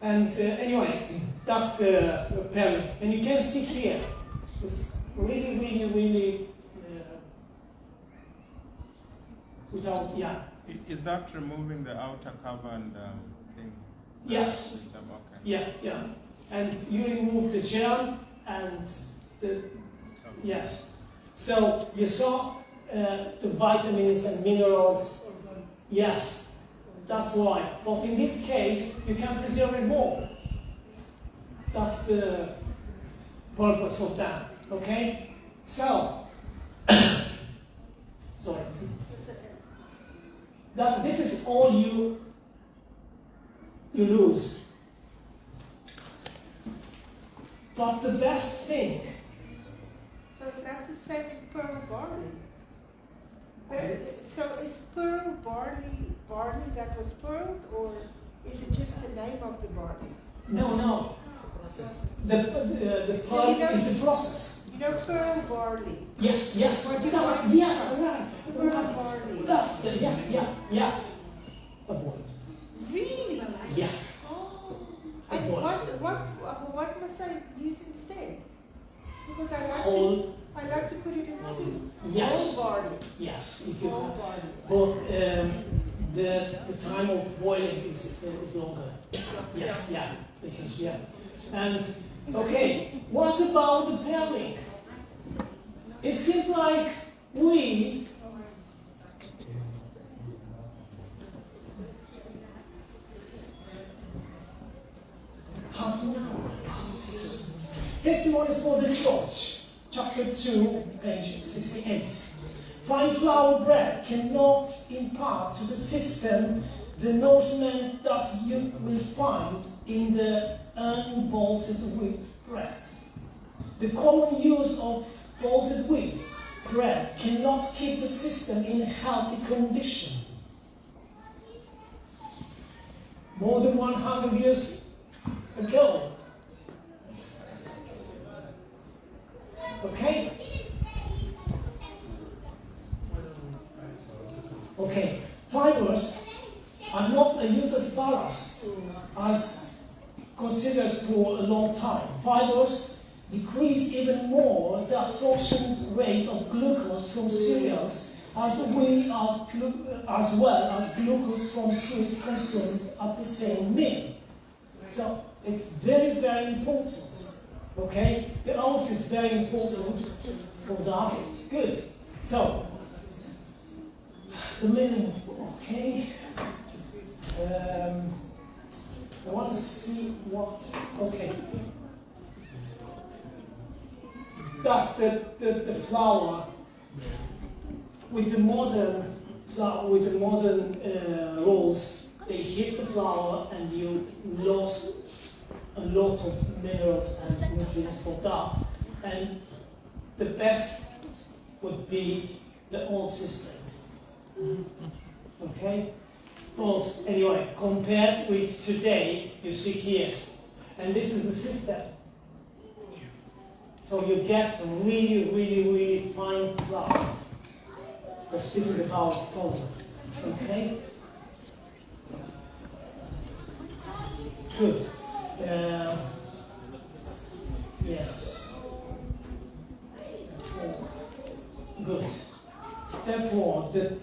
And anyway, that's the paralleling. And you can see here, it's really without, yeah. Is that removing the outer cover and thing? Yes. Okay. Yeah. And you remove the germ and the, yes. So you saw the vitamins and minerals. Yes, that's why. But in this case, you can preserve it more. That's the purpose of that. Okay? So, sorry. That this is all you lose. But the best thing. So is that the same with pearl barley? So is pearl barley that was pearled, or is it just the name of the barley? No. Process. The pearl is the process. You know pearl barley. Yes. What you That's, want- yes, right. Pearl Right. barley. That's the, yeah. Avoid. Really? Yes. Oh. And Avoid. what must I use instead? Because Whole, I like to put it in soup. yes. Whole barley. Yes, if you Whole have. barley. But the time of boiling is longer. Yes, yeah, because yeah. And okay, what about the pearling? It seems like we half an hour about this. Testimonies for the Church, chapter 2, page 68. Fine flour bread cannot impart to the system the nourishment that you will find in the unbolted wheat bread. The common use of bolted wheat bread cannot keep the system in a healthy condition. More than 100 years ago. Okay? Okay, fibers are not used as ballast as considered for a long time. Fibers decrease even more the absorption rate of glucose from cereals as well as glucose from sweets consumed at the same meal. So it's very, very important. Okay, the ounce is very important for that. Good. So the meaning, okay. I want to see what. Okay. That's the flour with the modern rolls. They hit the flour and you lost a lot of minerals and nutrients for that. And the best would be the old system. Okay? But anyway, compared with today, you see here, and this is the system. So you get really, really, really fine flour. We're speaking about powder. Okay? Good. Yes. Good. Therefore, the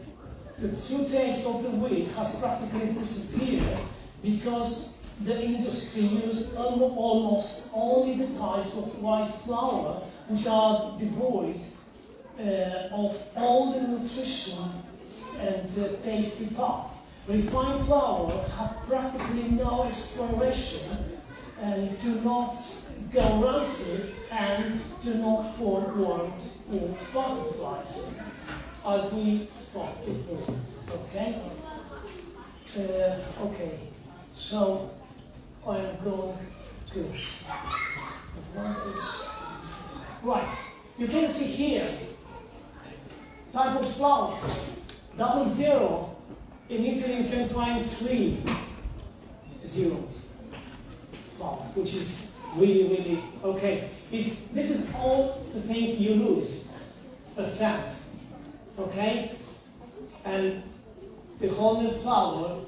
true taste of the wheat has practically disappeared because the industry uses almost only the types of white flour which are devoid of all the nutrition and tasty parts. Refined flour have practically no expiration and do not go rancid and do not form worms or butterflies, as we spoke before. Okay? Okay. So I am going good. Right. You can see here type of flours. 00. In Italy, you can find 30 flour, which is really, really okay. This is all the things you lose, percent, okay? And the whole flour,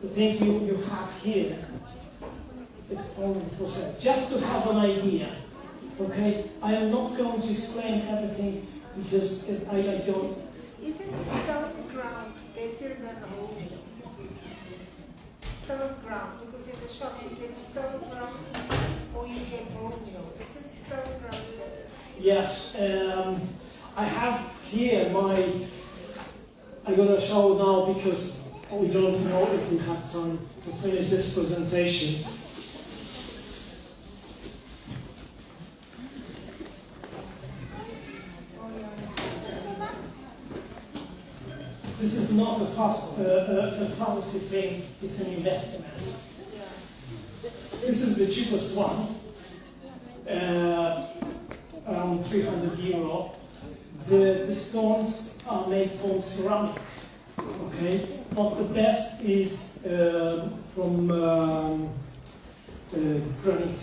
the things you have here, it's only percent. Just to have an idea, okay? I am not going to explain everything because I don't. Isn't stone ground better than wholemeal? Stone ground, because in the shops you get stone ground or you get wholemeal. Isn't stone ground better? Yes, I I'm gonna show now because we don't know if we have time to finish this presentation. This is not a fancy thing, it's an investment. This is the cheapest one, around 300 euro. The stones are made from ceramic, okay? But the best is from granite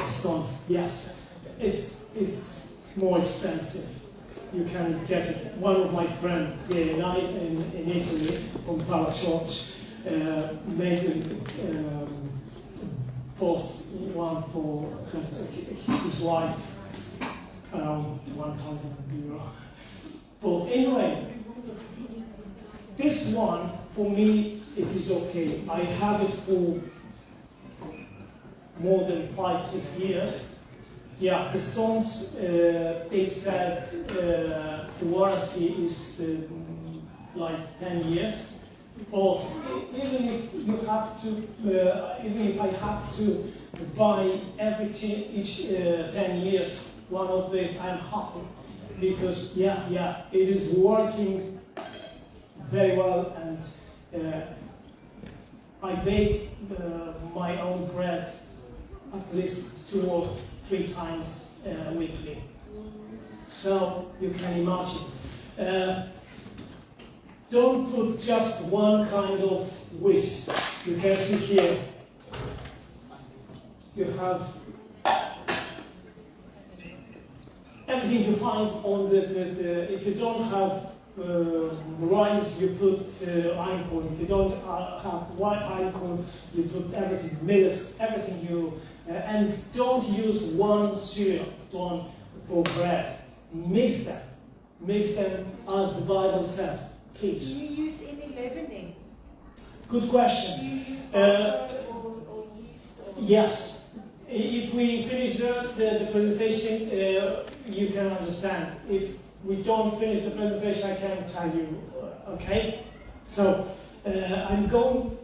stones, yes. It's more expensive. You can get it. One of my friends in Italy, from Tower Church, bought one for his wife, around 1,000 euro. But anyway, this one, for me, it is okay. I have it for more than 5-6 years. Yeah, the stones, they said the warranty is like 10 years. But even if you have to, even if I have to buy each 10 years one of these, I'm happy because yeah, it is working very well, and I bake my own bread at least 2 or 3 times weekly. So you can imagine. Don't put just one kind of wish. You can see here. You have everything you find on the if you don't have rice, you put einkorn. If you don't have white einkorn, you put everything, millet, everything you, and don't use one cereal for bread. Mix them as the Bible says. Do Please. you use any leavening? Good Do question. you use butter or yeast? Or Yes. If we finish the presentation, you can understand. If we don't finish the presentation, I can tell you. Okay? So I'm going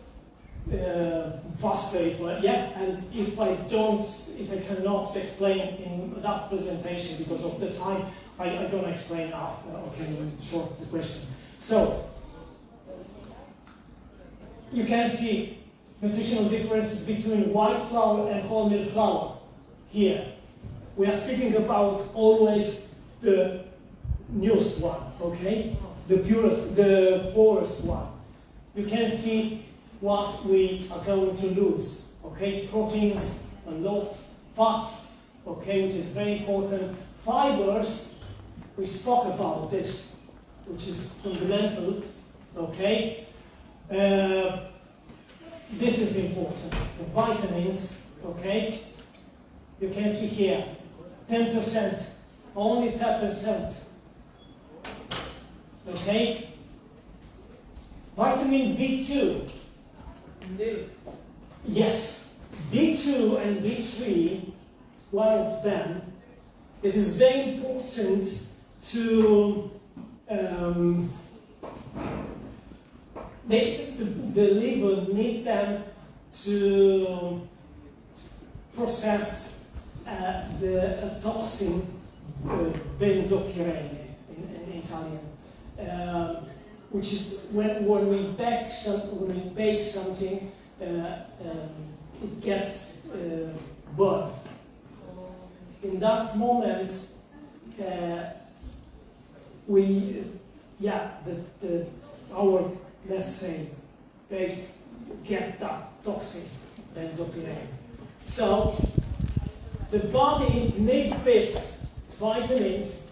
faster. And if I cannot explain in that presentation because of the time, I'm gonna explain after. Okay, in the short question. So you can see nutritional differences between white flour and wholemeal flour here. We are speaking about always the newest one, okay? The purest, the poorest one. You can see what we are going to lose, okay? Proteins, a lot, fats, okay, which is very important. Fibers, we spoke about this, which is fundamental, okay? This is important. The vitamins, okay? You can see here, 10%, only 10%, okay? Vitamin B2. Yes, B2 and B3, one of them, it is very important to the liver need them to process the toxin benzopyrene in Italian, which is when we bake something, it gets burned. In that moment, our, let's say, they get that toxin, benzopyrene. So the body needs these vitamins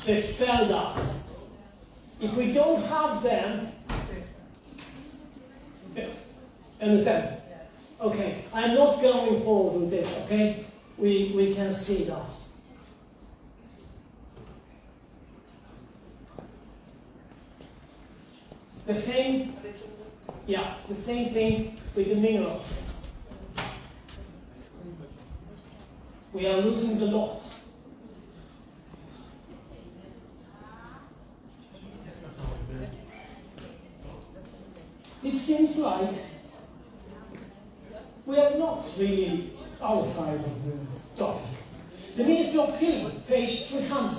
to expel that. If we don't have them, understand? Okay, I'm not going forward with this, okay? We can see that. The same thing with the minerals. We are losing a lot. it seems like we are not really outside of the topic. The Ministry of Healing, page 300.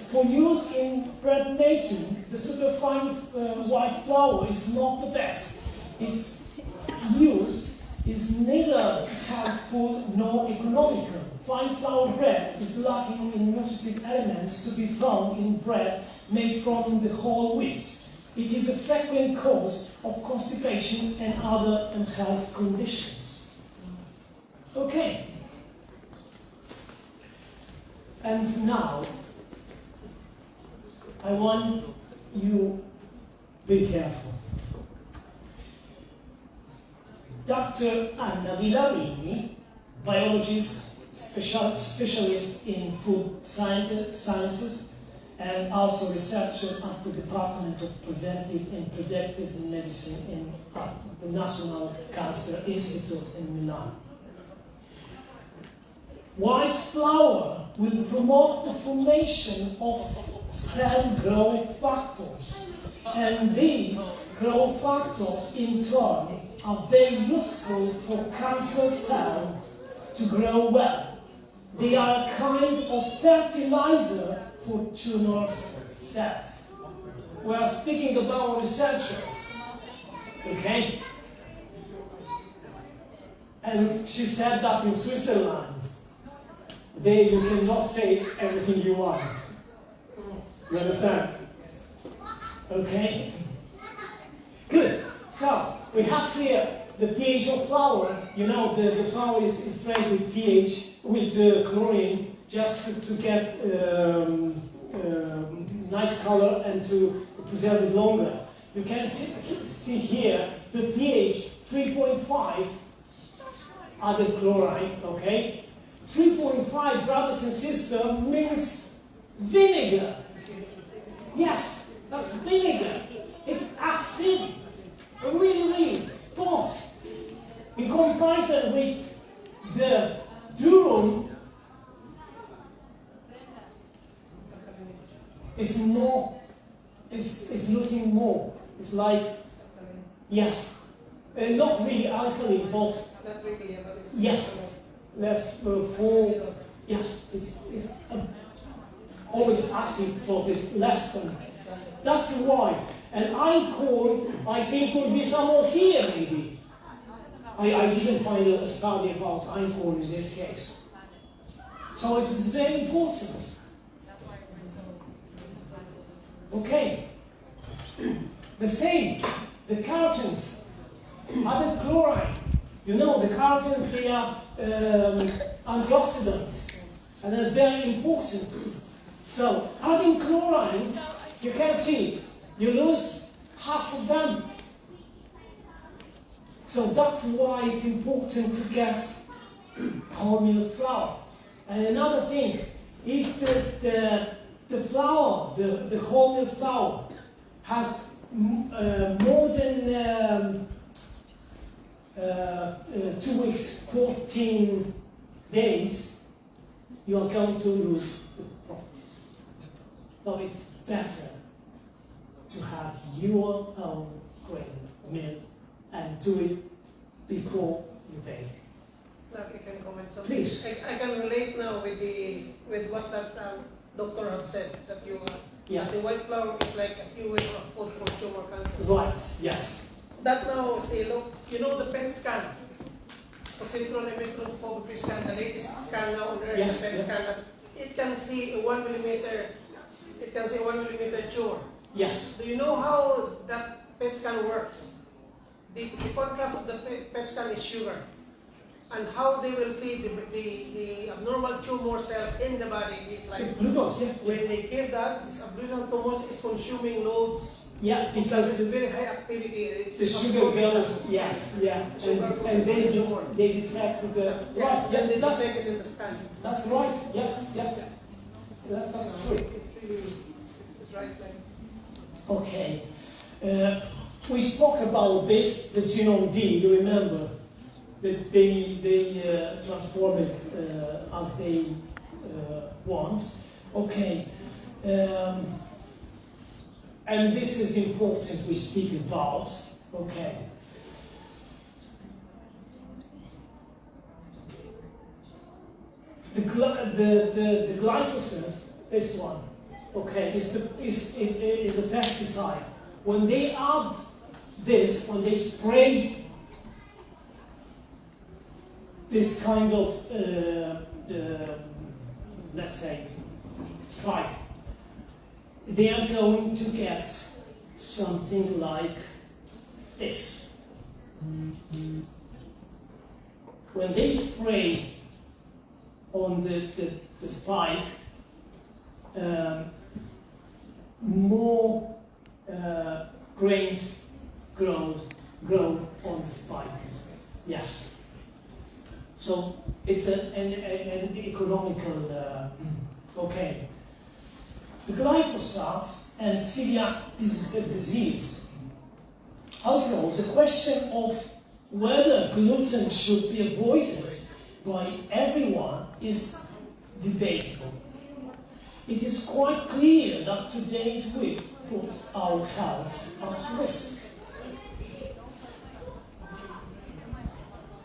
For use in bread making, the superfine white flour is not the best. Its use is neither helpful nor economical. Fine flour bread is lacking in nutritive elements to be found in bread made from the whole wheat. It is a frequent cause of constipation and other health conditions. Okay. And now, I want you be careful. Dr. Anna Villarini, biologist, specialist in food sciences, and also researcher at the Department of Preventive and Predictive Medicine at the National Cancer Institute in Milan. White flour will promote the formation of cell growth factors, and these growth factors in turn are very useful for cancer cells to grow well. They are a kind of fertilizer for tumor cells. We are speaking about researchers, okay? And she said that in Switzerland, there you cannot say everything you want. You understand? Okay? Good. So, we have here the pH of flour. You know, the flour is trained with pH, with chlorine, just to get nice color and to preserve it longer. You can see here the pH 3.5 added chloride, okay? 3.5, brothers and sisters, means vinegar. Yes, that's vinegar. It's acid. Really. But in comparison with the durum, it's more, it's losing more. It's like, yes, not really alkaline, but yes. Less full, yes, it's always acid, but it's less than. That's why. And einkorn, I think, will be somewhere here, maybe. I didn't find a study about einkorn in this case. So it is very important. Okay. The same, the carotenes, added chloride. You know, the carotenes, they are antioxidants, and they're very important. So, adding chlorine, you can see, you lose half of them. So that's why it's important to get wholemeal flour. And another thing, if the flour, the wholemeal flour, has more than 2 weeks, 14 days, you are going to lose the properties. So it's better to have your own grain mill and do it before you bake. Now I can comment something. Please. I can relate now with what that doctor have said, that you Yes. the white flour is like a fuel of food for tumor cancer. Right, yes. That now, say, look, you know the PET scan, positron scan, the latest scan now on Earth, Yes, the PET yeah. scan, that it can see a 1 millimeter, it can see a 1 millimeter tumor. Yes. Do you know how that PET scan works? The contrast of the PET scan is sugar. And how they will see the abnormal tumor cells in the body is like, Glucose, yeah. when they give that, this abnormal tumors is consuming loads. Yeah, Because because it's very high activity. It's the sugar girls, yes, yeah. And they detect the, Yeah, right, then yeah, they that's, take it in the scan. that's right, yes. That's true. It really, it's right like. Okay. We spoke about this, the genome D, you remember? That they transform it as they want. Okay. And this is important we speak about. Okay. The glyphosate, this one, okay, is a pesticide. When they add this, when they spray this kind of, let's say, spike, they are going to get something like this. When they spray on the spike, more grains grow on the spike. Yes. So it's an economical. Okay. The glyphosate and celiac disease. Although the question of whether gluten should be avoided by everyone is debatable. It is quite clear that today's wheat puts our health at risk.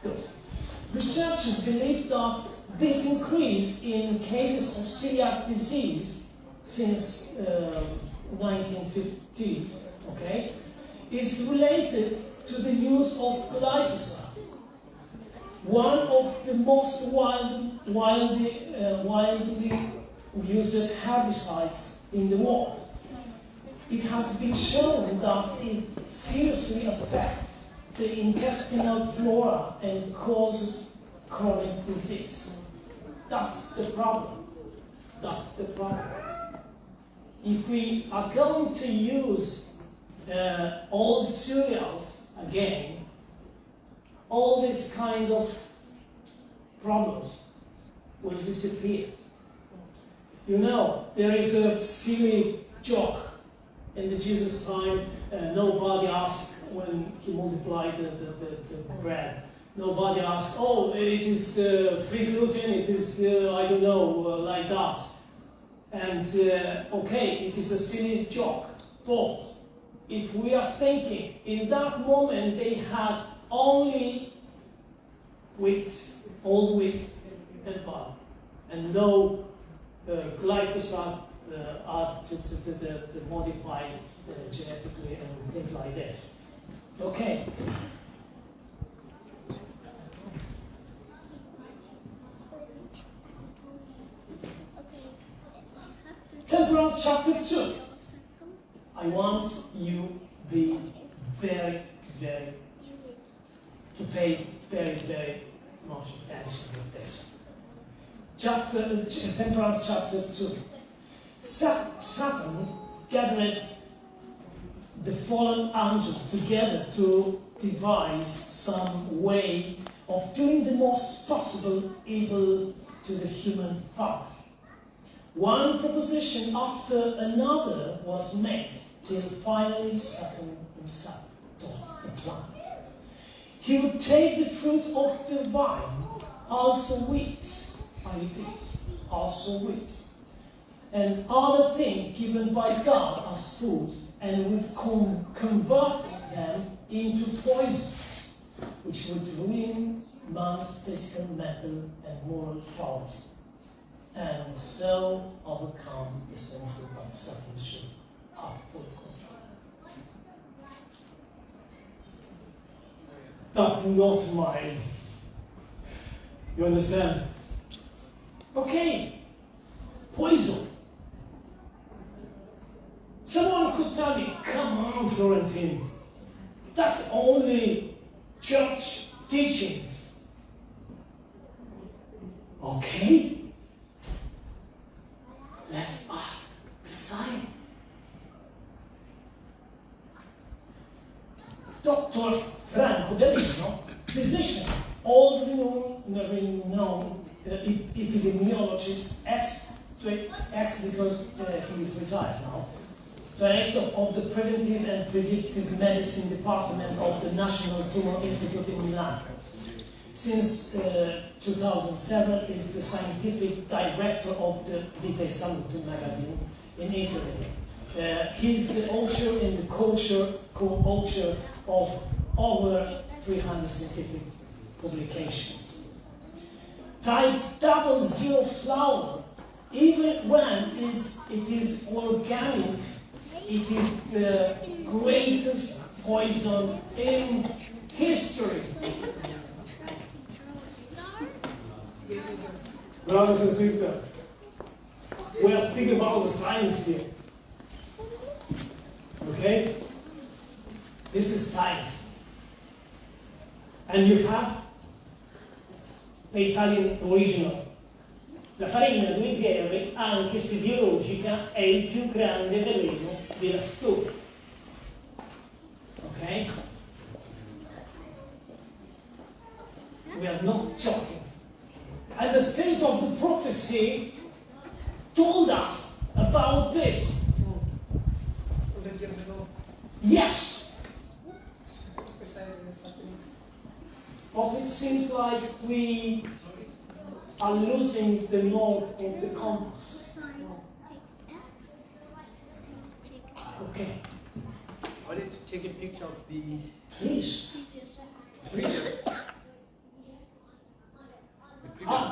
Good. Researchers believe that this increase in cases of celiac disease since 1950s, okay, is related to the use of glyphosate, one of the most widely used herbicides in the world. It has been shown that it seriously affects the intestinal flora and causes chronic disease. That's the problem. That's the problem. If we are going to use old cereals again, all this kind of problems will disappear. You know, there is a silly joke in the Jesus time. Nobody asked when he multiplied the bread. Nobody asked, oh, it is free gluten, it is, I don't know, like that. And, okay, it is a silly joke. But if we are thinking, in that moment they had only wheat, old wheat and barley, and no glyphosate added to modify genetically and things like this. Okay. Temperance chapter 2. I want you be to pay very much attention with this. Temperance chapter 2. Satan gathered the fallen angels together to devise some way of doing the most possible evil to the human family. One proposition after another was made, till finally Satan himself thought the plan. He would take the fruit of the vine, also wheat, I repeat, also wheat, and other things given by God as food, and would convert them into poisons, which would ruin man's physical, mental, and moral powers, and so overcome the senses that Satan should have full control. That's not mine. You understand? Okay, poison. Someone could tell me, come on, Florentine, that's only church teachings. Okay, let's ask the science. Dr. Franco Delino, physician, old renowned epidemiologist, ex because he is retired now, director of the Preventive and Predictive Medicine Department of the National Tumor Institute in Milan. Since 2007 is the scientific director of the Vita e Salute magazine in Italy. He's the author in the co-author of over 300 scientific publications. Type 00 flour, even when it is organic, it is the greatest poison in history. Brothers and sisters, we are speaking about the science here. Okay? This is science. And you have the Italian original. La farina 2 anche se biologica, è il più grande veleno della storia. Okay? We are not joking. And the spirit of the prophecy told us about this. 100 years ago, Yes, precisely what's happening. but it seems like we are losing the north of the compass. Okay, Why don't you take a picture of the please. previous?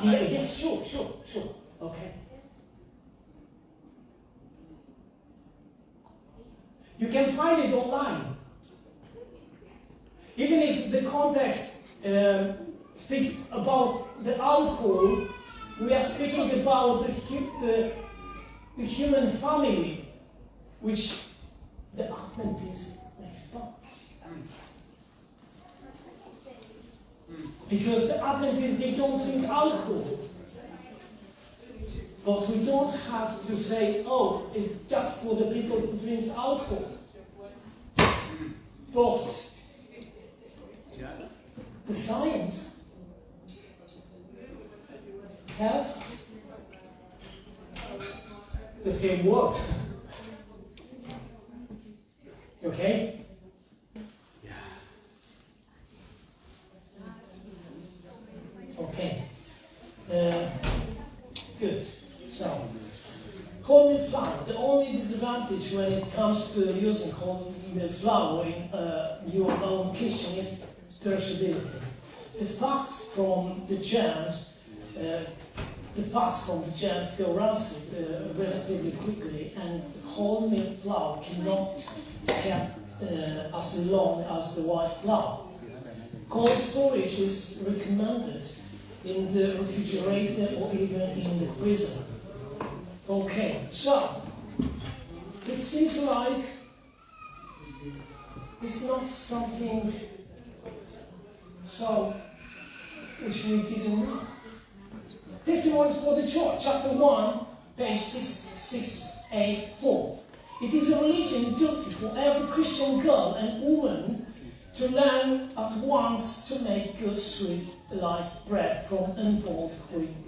Yes, sure. Okay. You can find it online. Even if the context speaks about the alcohol, we are speaking about the human family, which the Adventists makes part. Because the Adventists, they don't drink alcohol. But we don't have to say, oh, it's just for the people who drink alcohol. But Yeah. the science tells us the same word. Okay? Okay. Good. So, wholemeal flour. The only disadvantage when it comes to using wholemeal flour in your own kitchen is perishability. The fats from the germs go rancid relatively quickly, and wholemeal flour cannot be kept as long as the white flour. Cold storage is recommended in the refrigerator or even in the freezer. Okay, so it seems like it's not something so which we didn't know. Testimonies for the Church, chapter 1, page 684. It is a religion duty for every Christian girl and woman to learn at once to make good sweet light bread from unboiled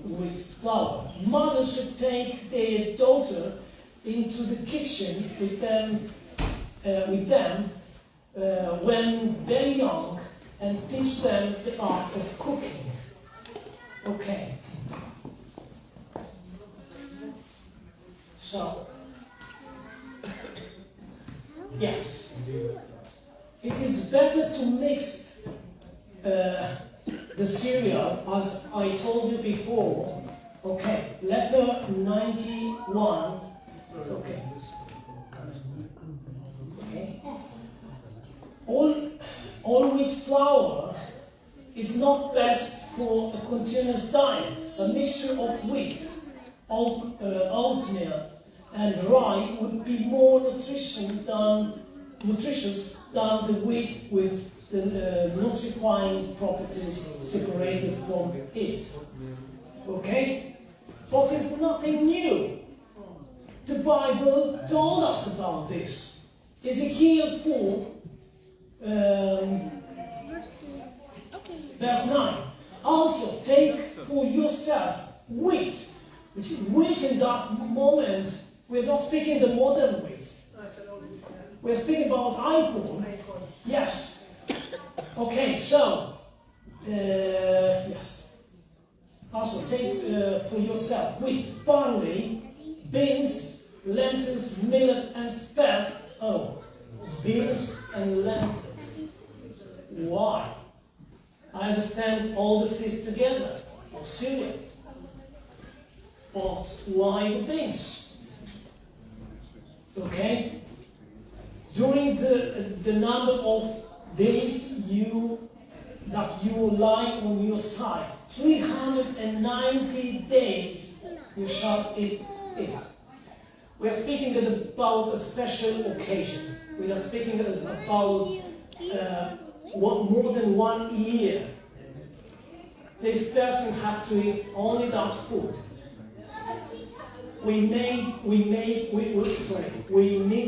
wheat flour. Mothers should take their daughter into the kitchen with them when very young and teach them the art of cooking. Okay. So, yes. It is better to mix the cereal, as I told you before. Okay, letter 91. Okay. Okay. All wheat flour is not best for a continuous diet. A mixture of wheat, oatmeal, and rye would be more nutritious than the wheat with the nutrifying properties separated from it. Okay? But it's nothing new. The Bible told us about this. Ezekiel 4, verse 9. Also, take for yourself wheat, which wheat in that moment, we're not speaking the modern wheat. We're speaking about alcohol. Yes. Okay, so, yes. Also, take for yourself wheat, barley, beans, lentils, millet, and spelt. Oh, beans and lentils. Why? I understand all the seeds together, of cereals. But why the beans? Okay? During the number of days that you lie on your side, 390 days you shall eat it. We are speaking about a special occasion. We are speaking about more than 1 year. This person had to eat only that food. We need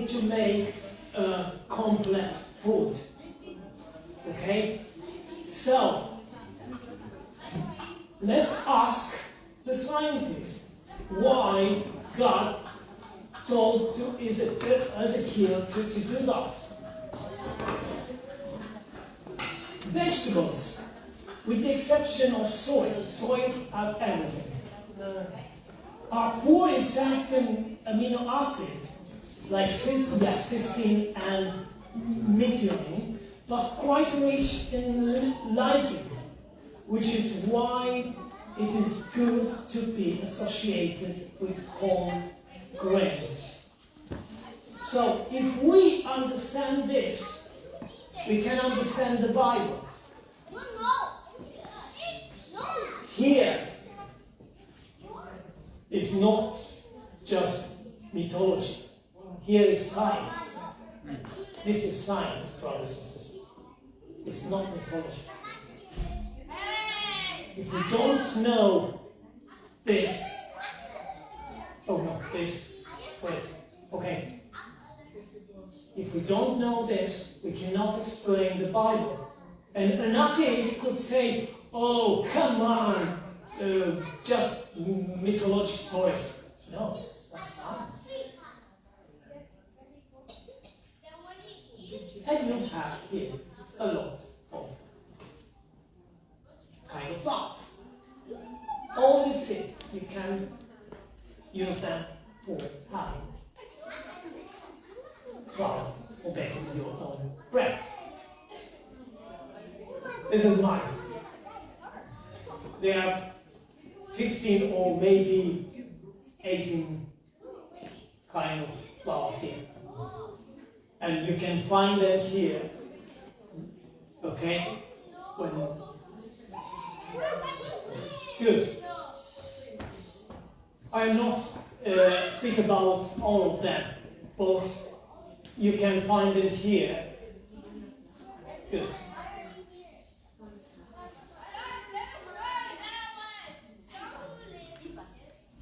to make a complete food. Okay? So, let's ask the scientists why God told to Ezekiel to do that. Vegetables, with the exception of soy have everything, are poor in certain amino acids like cysteine and methionine, but quite rich in lysine, which is why it is good to be associated with whole grains. So, if we understand this, we can understand the Bible. Here is not just mythology. Here is science. This is science, brothers and sisters. It's not mythology. If we don't know this, okay. If we don't know this, we cannot explain the Bible. And an atheist could say, oh, come on, just mythological stories. No, that's science. And you have here a lot of kind of thoughts. All these things you can use them for having flour or baking your own bread. This is mine. There are 15 or maybe 18 kind of flour here. And you can find them here, okay? Good. I am not speak about all of them, but you can find them here. Good.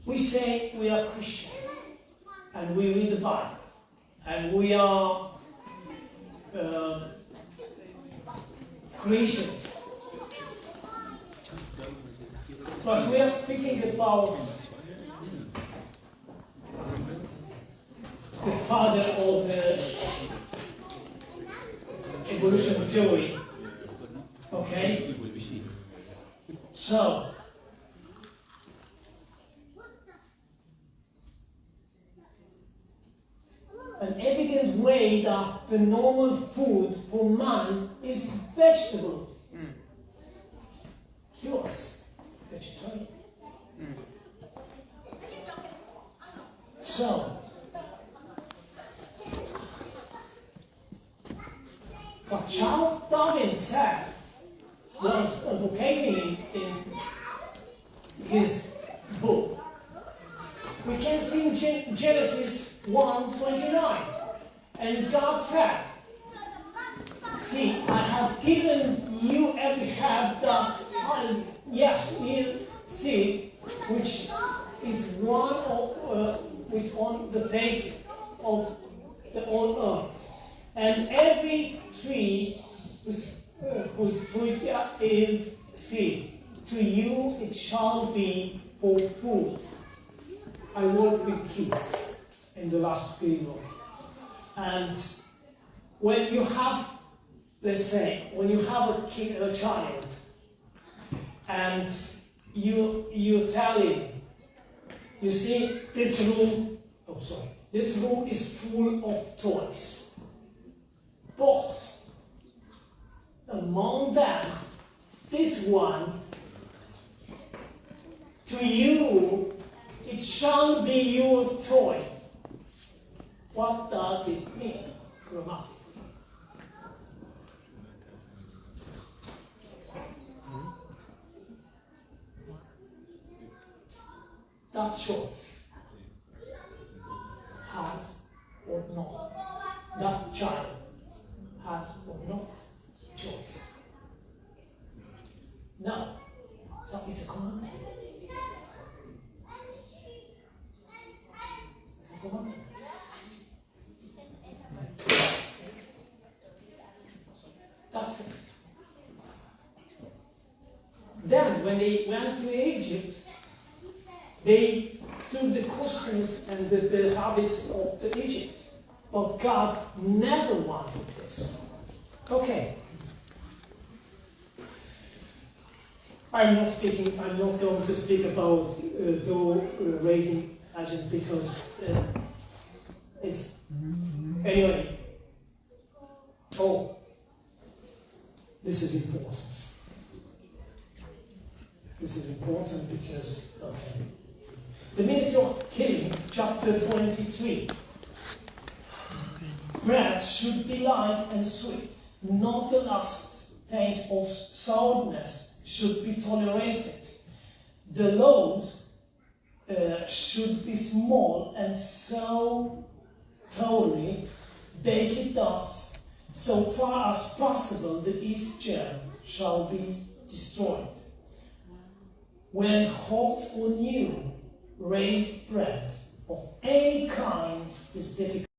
We say we are Christian, and we read the Bible, and we are Christians. But we are speaking about the father of the evolution theory. Okay? So, an evident way that the normal food for man is vegetable. He was vegetarian. So, what Charles Darwin said was advocating in his book. We can see in Genesis 1:29, and God said, see, I have given you every herb that has, yield seed, which is which on the face of the whole earth, and every tree whose fruit yields seeds. To you it shall be for food. I work with kids in the last period, and when you have, let's say, when you have a child, and you tell him, you see this room, This room is full of toys. But among them, this one, to you, it shall be your toy. What does it mean grammatically? That choice has or not. That child has or not choice. No. So it's a commandment. It's a commandment. That's it. Then, when they went to Egypt, they took the customs and the habits of the Egypt. But God never wanted this. Okay. I'm not going to speak about raising agents because it's anyway. Oh, this is important. This is important because the Ministry of Killing, chapter 23. Bread should be light and sweet, not the last taint of sourness should be tolerated. The loaves should be small and so thoroughly baked that so far as possible the yeast germ shall be destroyed. When hot or new, raised bread of any kind is difficult.